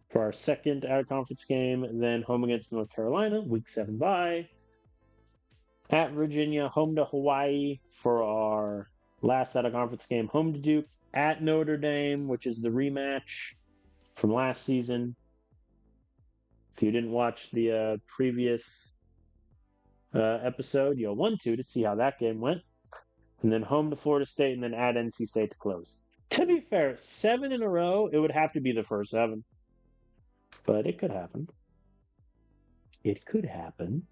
for our second out-of-conference game. Then home against North Carolina, Week 7 bye. At Virginia, home to Hawaii for our last out-of-conference game. Home to Duke. At Notre Dame, which is the rematch from last season. If you didn't watch the previous episode, you'll want to see how that game went. And then home to Florida State, and then at NC State to close. To be fair, 7 in a row, it would have to be the first 7. But it could happen. It could happen.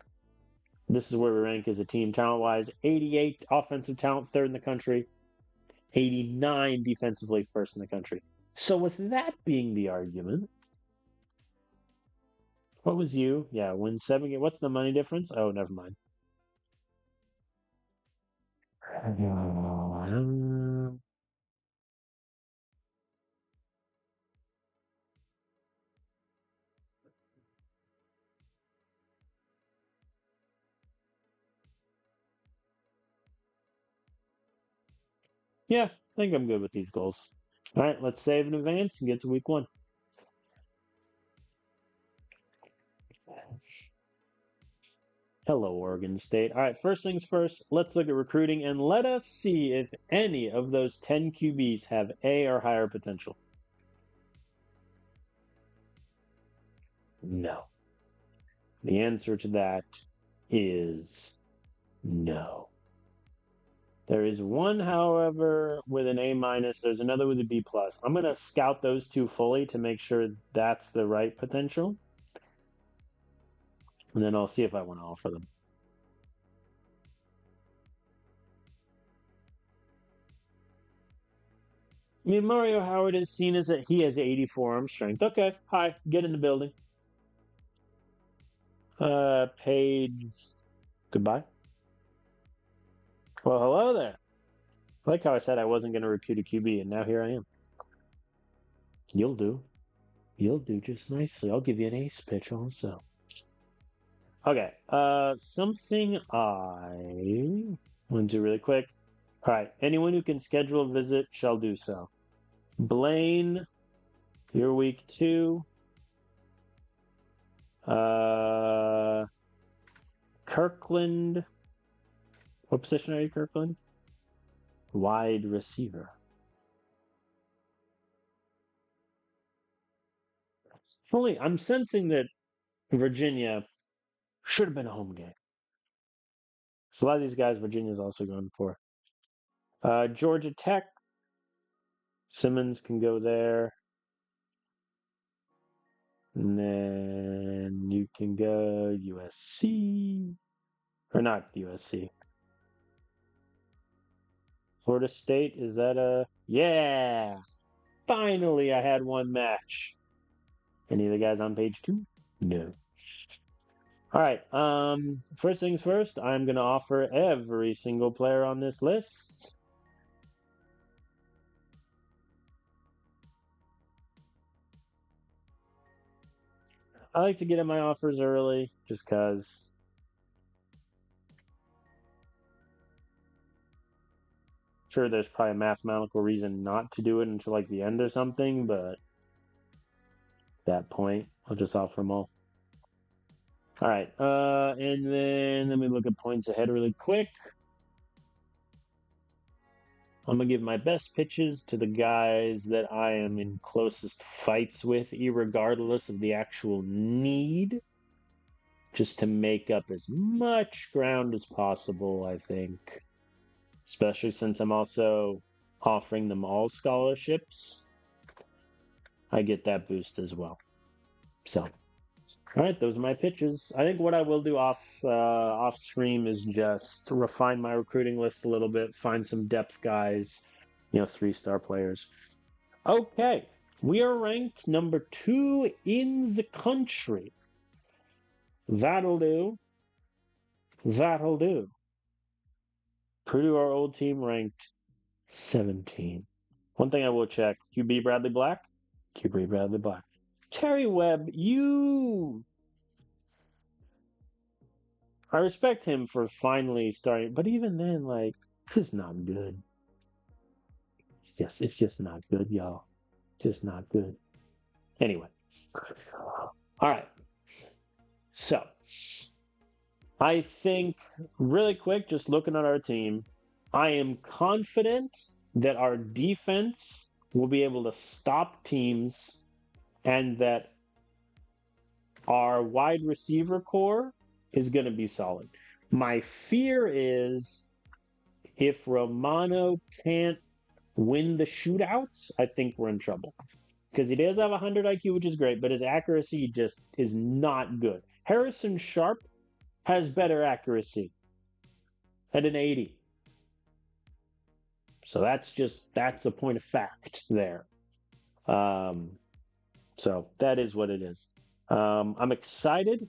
This is where we rank as a team talent-wise. 88 offensive talent, 3rd in the country. 89 defensively, 1st in the country. So with that being the argument, what was you? Yeah, win 7 games. What's the money difference? Oh, never mind. Yeah, I think I'm good with these goals. All right, let's save in advance and get to week 1. Hello, Oregon State. All right, first things first, let's look at recruiting and let us see if any of those 10 QBs have A or higher potential. No. The answer to that is no. There is one, however, with an A-. There's another with a B+. I'm going to scout those 2 fully to make sure that's the right potential. And then I'll see if I want to offer them. I mean, Mario Howard is seen as that he has 84 arm strength. Okay, hi, get in the building. Page, goodbye. Well, hello there. I like how I said I wasn't going to recruit a QB, and now here I am. You'll do. You'll do just nicely. I'll give you an ace pitch also. Okay, something I want to do really quick. All right, anyone who can schedule a visit shall do so. Blaine, you're week 2. Kirkland. What position are you, Kirkland? Wide receiver. Only I'm sensing that Virginia should have been a home game. So a lot of these guys Virginia's also going for. Georgia Tech. Simmons can go there. And then you can go USC. Or not USC. Florida State, is that a... Yeah! Finally, I had one match. Any of the guys on page 2? No. All right. First things first, I'm going to offer every single player on this list. I like to get in my offers early just because sure there's probably a mathematical reason not to do it until like the end or something, but at that point, I'll just offer them all. All right. And then let me look at points ahead really quick. I'm going to give my best pitches to the guys that I am in closest fights with, irregardless of the actual need, just to make up as much ground as possible, I think. Especially since I'm also offering them all scholarships. I get that boost as well. So, all right, those are my pitches. I think what I will do off screen is just refine my recruiting list a little bit, find some depth guys, 3-star players. Okay, we are ranked number 2 in the country. That'll do. That'll do. Purdue, our old team, ranked 17. One thing I will check: QB Bradley Black. QB Bradley Black. Terry Webb, I respect him for finally starting, but even then, it's just not good. It's just not good, y'all. Just not good. Anyway, All right. So I think really quick, just looking at our team, I am confident that our defense will be able to stop teams and that our wide receiver core is going to be solid. My fear is if Romano can't win the shootouts, I think we're in trouble. Because he does have 100 IQ, which is great, but his accuracy just is not good. Harrison Sharp has better accuracy at an 80. So that's a point of fact there. So that is what it is. I'm excited.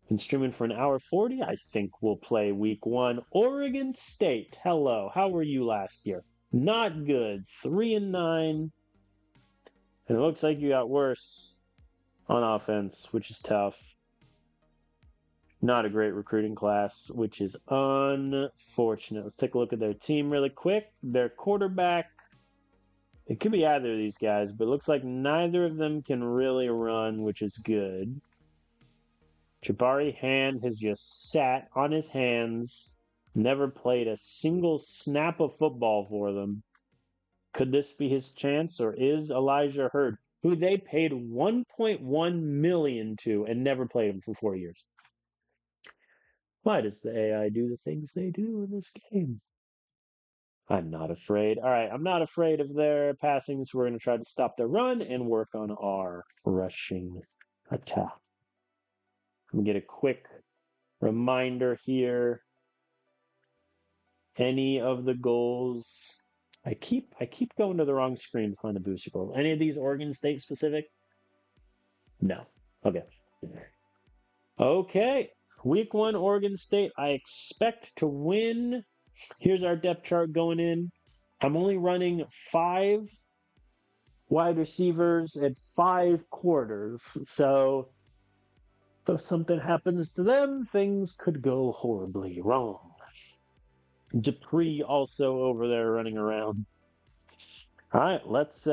Been streaming for an hour 40. I think we'll play week 1. Oregon State. Hello. How were you last year? Not good. 3-9. And it looks like you got worse on offense, which is tough. Not a great recruiting class, which is unfortunate. Let's take a look at their team really quick. Their quarterback, it could be either of these guys, but it looks like neither of them can really run, which is good. Jabari Hand has just sat on his hands, never played a single snap of football for them. Could this be his chance, or is Elijah Hurd, who they paid $1.1 million to and never played him for 4 years? Why does the AI do the things they do in this game? I'm not afraid. All right, I'm not afraid of their passing, so we're going to try to stop their run and work on our rushing attack. Let me get a quick reminder here. Any of the goals, I keep going to the wrong screen to find the booster goal. Any of these Oregon State specific? No. Okay. Okay. Week 1, Oregon State. I expect to win. Here's our depth chart going in. I'm only running 5 wide receivers at 5 quarters. So if something happens to them, things could go horribly wrong. Dupree also over there running around. All right, let's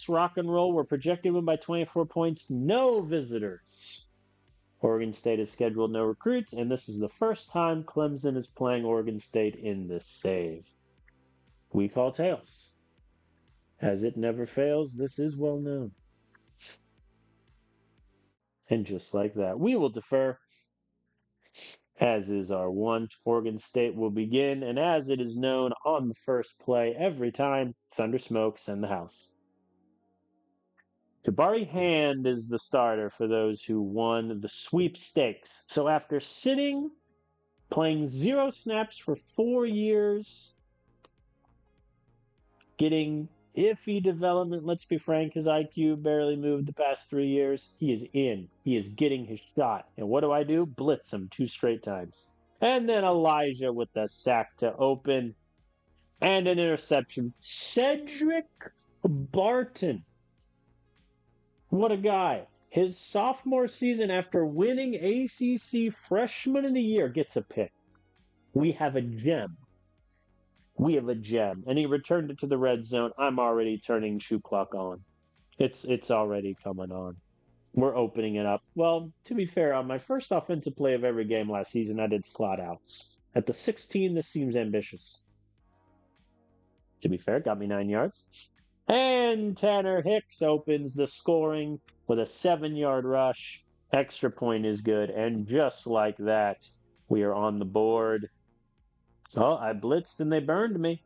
rock and roll. We're projecting win by 24 points. No visitors. Oregon State has scheduled no recruits, and this is the first time Clemson is playing Oregon State in this save. We call tails. As it never fails, this is well known. And just like that, we will defer. As is our wont, Oregon State will begin, and as it is known on the first play every time, Thunder Smoke send the house. Jabari Hand is the starter for those who won the sweepstakes. So after playing 0 snaps for 4 years, getting iffy development, let's be frank, his IQ barely moved the past 3 years. He is in. He is getting his shot. And what do? Blitz him 2 straight times. And then Elijah with the sack to open and an interception. Cedric Barton. What a guy. His sophomore season after winning ACC Freshman of the Year gets a pick. We have a gem. And he returned it to the red zone. I'm already turning shoe clock on. It's already coming on. We're opening it up. Well, to be fair, on my first offensive play of every game last season, I did slot outs. At the 16, this seems ambitious. To be fair, got me 9 yards. And Tanner Hicks opens the scoring with a 7-yard rush. Extra point is good. And just like that, we are on the board. Oh, I blitzed and they burned me.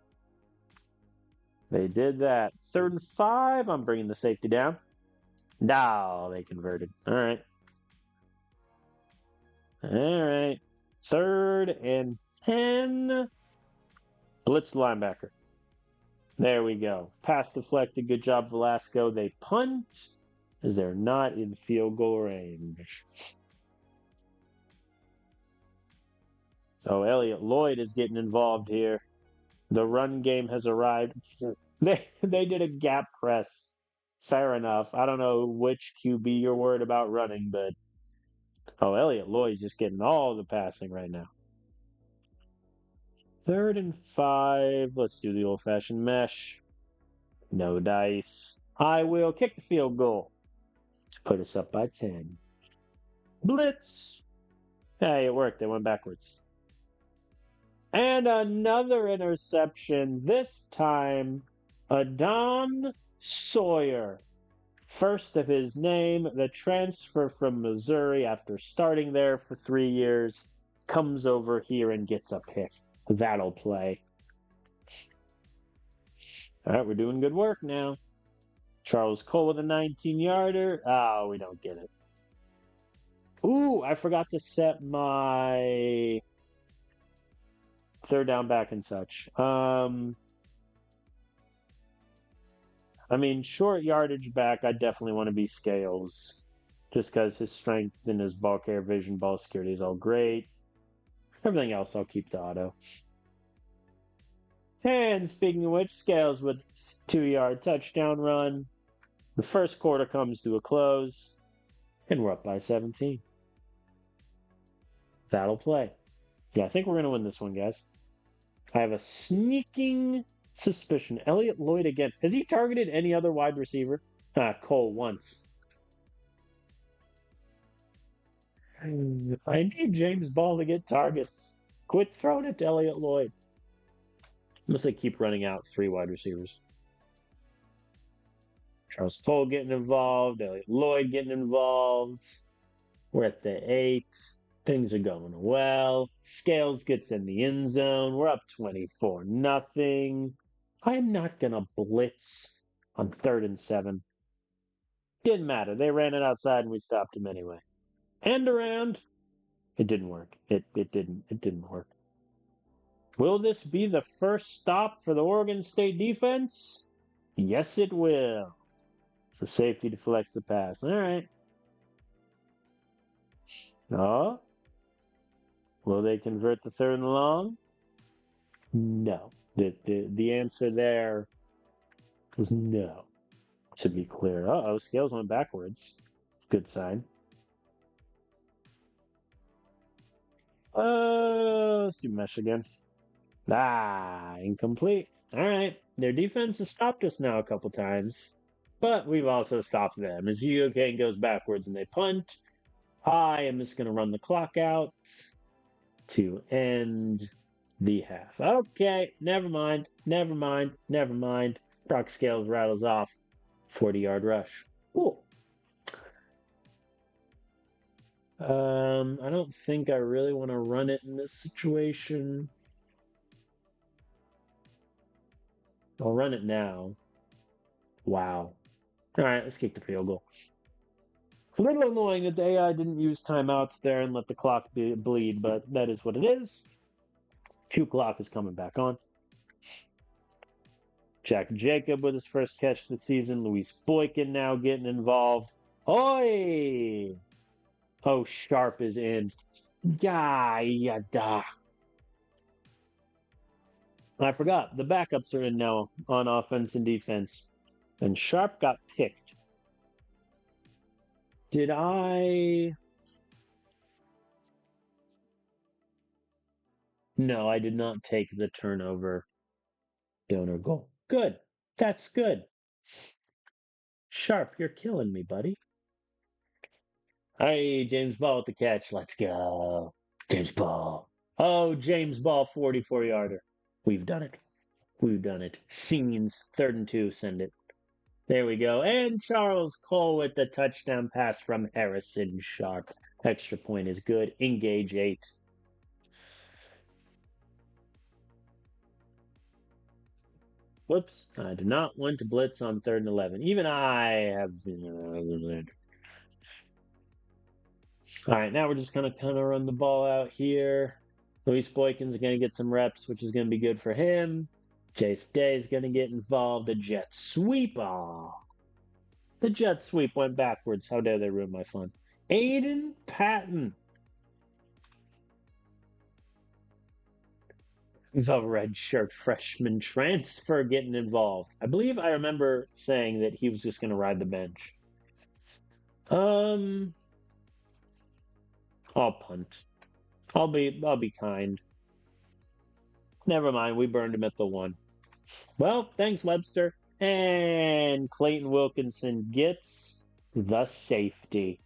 They did that. 3rd and 5. I'm bringing the safety down. No, they converted. All right. 3rd and 10. Blitz the linebacker. There we go. Pass deflected. Good job, Velasco. They punt as they're not in field goal range. So Elliott Lloyd is getting involved here. The run game has arrived. They did a gap press. Fair enough. I don't know which QB you're worried about running, but Elliott Lloyd's just getting all the passing right now. 3rd and 5. Let's do the old-fashioned mesh. No dice. I will kick the field goal to put us up by 10. Blitz. Hey, it worked. They went backwards. And another interception. This time, Adon Sawyer. First of his name, the transfer from Missouri after starting there for 3 years, comes over here and gets a pick. That'll play. All right, we're doing good work now. Charles Cole with a 19-yarder. Oh, we don't get it. Ooh, I forgot to set my third down back and such. I mean, short yardage back, I definitely want to be Scales. Just because his strength and his ball care vision, ball security is all great. Everything else, I'll keep the auto. And speaking of which, Scales with 2-yard touchdown run. The first quarter comes to a close, and we're up by 17. That'll play. Yeah, I think we're going to win this one, guys. I have a sneaking suspicion. Elliott Lloyd again. Has he targeted any other wide receiver? Cole once. I need James Ball to get targets. Quit throwing it to Elliott Lloyd. Unless they keep running out 3 wide receivers. Charles Cole getting involved. Elliott Lloyd getting involved. We're at the 8. Things are going well. Scales gets in the end zone. We're up 24-0. I am not going to blitz on 3rd and 7. Didn't matter. They ran it outside and we stopped him anyway. End around. It didn't work. It didn't work. Will this be the first stop for the Oregon State defense? Yes, it will. It's a safety deflects the pass. All right. Oh. Will they convert the 3rd and long? No. The answer there was no. To be clear. Uh-oh, Scales went backwards. Good sign. Let's do mesh again. Incomplete. All right. Their defense has stopped us now a couple times, but we've also stopped them. As UK goes backwards and they punt, I am just going to run the clock out to end the half. Okay, never mind. Brock Scales rattles off 40-yard rush. Cool. I don't think I really want to run it in this situation. I'll run it now. Wow. All right, let's kick the field goal. It's a little annoying that the AI didn't use timeouts there and let the clock bleed, but that is what it is. Q clock is coming back on. Jack Jacob with his first catch of the season. Luis Boykin now getting involved. Oi! Oh, Sharp is in. Yada. I forgot. The backups are in now on offense and defense. And Sharp got picked. Did I... No, I did not take the turnover donor goal. Good. That's good. Sharp, you're killing me, buddy. Hey, James Ball with the catch. Let's go. James Ball. Oh, James Ball, 44-yarder. We've done it. Scenes, 3rd and 2, send it. There we go. And Charles Cole with the touchdown pass from Harrison Sharp. Extra point is good. Engage 8. Whoops. I do not want to blitz on 3rd and 11. Even I have... All right, now we're just going to kind of run the ball out here. Luis Boykin's going to get some reps, which is going to be good for him. Chase Day is going to get involved. A jet sweep. Oh. The jet sweep went backwards. How dare they ruin my fun. Aiden Patton. The redshirt freshman transfer getting involved. I believe I remember saying that he was just going to ride the bench. I'll punt. I'll be kind. Never mind, we burned him at the 1. Well, thanks, Webster. And Clayton Wilkinson gets the safety.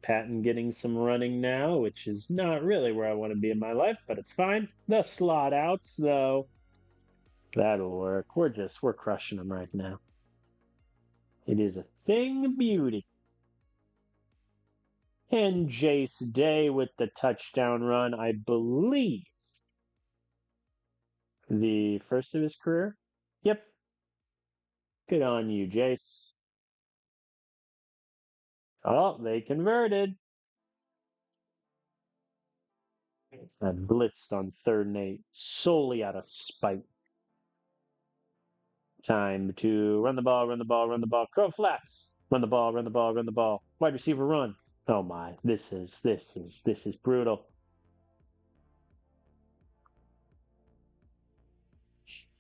Patton getting some running now, which is not really where I want to be in my life, but it's fine. The slot outs, though, that'll work. We're crushing them right now. It is a thing of beauty. And Jace Day with the touchdown run, I believe. The first of his career? Yep. Good on you, Jace. Oh, they converted. I blitzed on 3rd and 8 solely out of spite. Time to run the ball, run the ball, run the ball. Crow flats. Run the ball, run the ball, run the ball. Wide receiver run. Oh my, this is brutal.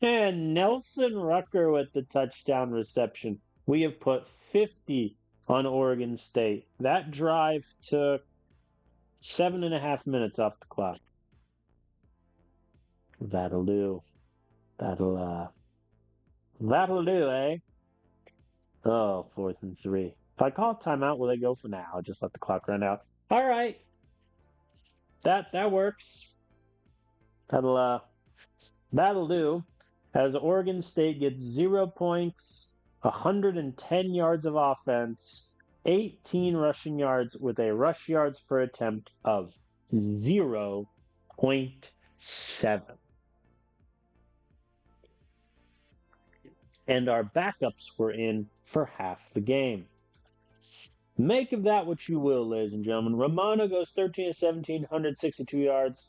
And Nelson Rucker with the touchdown reception. We have put 50 on Oregon State. That drive took 7.5 minutes off the clock. That'll do. That'll do, eh? Oh, 4th and 3. If I call timeout, will they go for now? I'll just let the clock run out. All right. That works. That'll do. As Oregon State gets 0 points, 110 yards of offense, 18 rushing yards with a rush yards per attempt of 0.7. And our backups were in for half the game. Make of that what you will, ladies and gentlemen. Romano goes 13 of 17, 162 yards.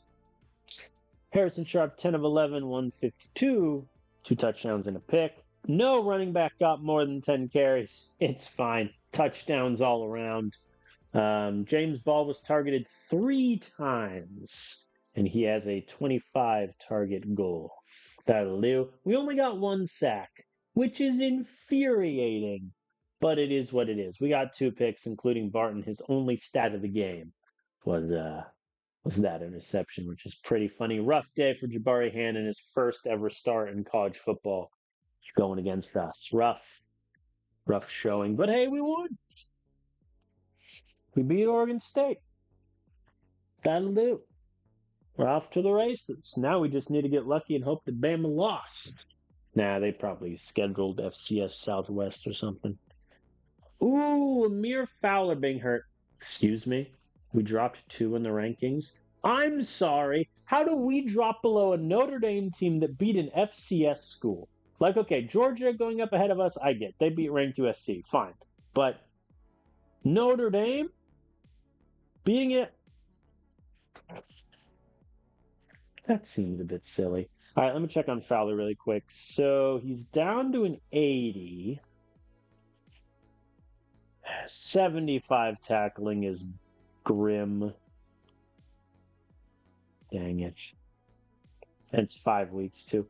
Harrison Sharp, 10 of 11, 152, 2 touchdowns and a pick. No running back got more than 10 carries. It's fine. Touchdowns all around. James Ball was targeted 3 times, and he has a 25 target goal. That'll do. We only got 1 sack, which is infuriating, but it is what it is. We got 2 picks, including Barton. His only stat of the game was that interception, which is pretty funny. Rough day for Jabari Hannon, his first ever start in college football, going against us. Rough showing, but hey, we won. We beat Oregon State. That'll do. We're off to the races. Now we just need to get lucky and hope that Bama lost. Nah, they probably scheduled FCS Southwest or something. Ooh, Amir Fowler being hurt. Excuse me? We dropped 2 in the rankings. I'm sorry. How do we drop below a Notre Dame team that beat an FCS school? Like, okay, Georgia going up ahead of us, I get. They beat ranked USC. Fine. But Notre Dame being it, that seemed a bit silly. All right, let me check on Fowler really quick. So he's down to an 80. 75 tackling is grim. Dang it. It's 5 weeks, too.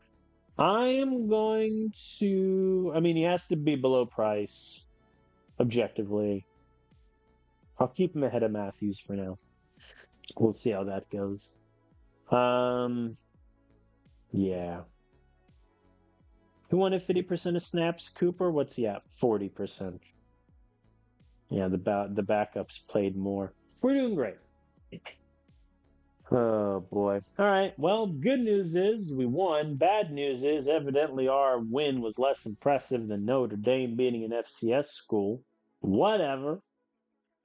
I am going to... I mean, he has to be below price, objectively. I'll keep him ahead of Matthews for now. We'll see how that goes. Yeah. Who wanted 50% of snaps? Cooper? What's he at? 40%. Yeah, the backups played more. We're doing great. Oh, boy. All right. Well, good news is we won. Bad news is evidently our win was less impressive than Notre Dame beating an FCS school. Whatever.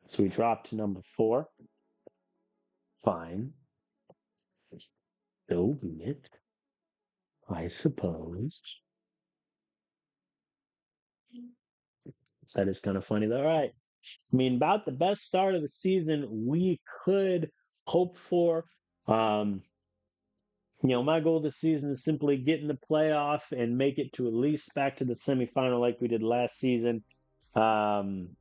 So we dropped to number 4. Fine. So be it, I suppose. That is kind of funny, though. All right. I mean, about the best start of the season we could hope for. My goal this season is simply get in the playoff and make it to at least back to the semifinal like we did last season. And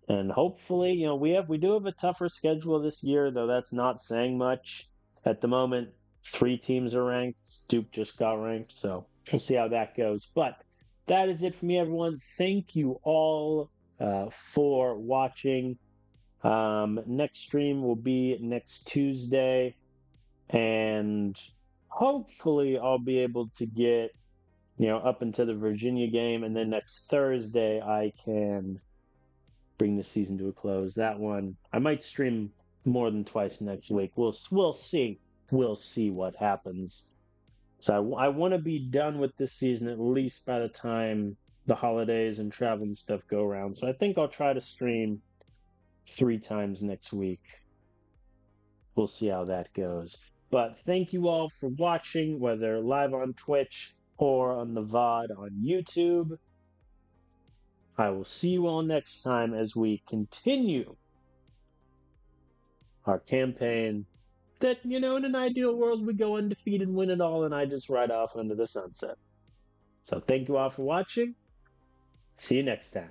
hopefully, we do have a tougher schedule this year, though that's not saying much. At the moment, 3 teams are ranked. Duke just got ranked, so we'll see how that goes. But that is it for me, everyone. Thank you all for watching. Next stream will be next Tuesday. And hopefully I'll be able to get, up into the Virginia game, and then next Thursday I can bring the season to a close. That one I might stream more than twice next week. We'll see. We'll see what happens. So I want to be done with this season at least by the time the holidays and travel and stuff go around. So I think I'll try to stream 3 times next week. We'll see how that goes. But thank you all for watching, whether live on Twitch or on the VOD on YouTube. I will see you all next time as we continue our campaign that, in an ideal world, we go undefeated, win it all, and I just ride off into the sunset. So thank you all for watching. See you next time.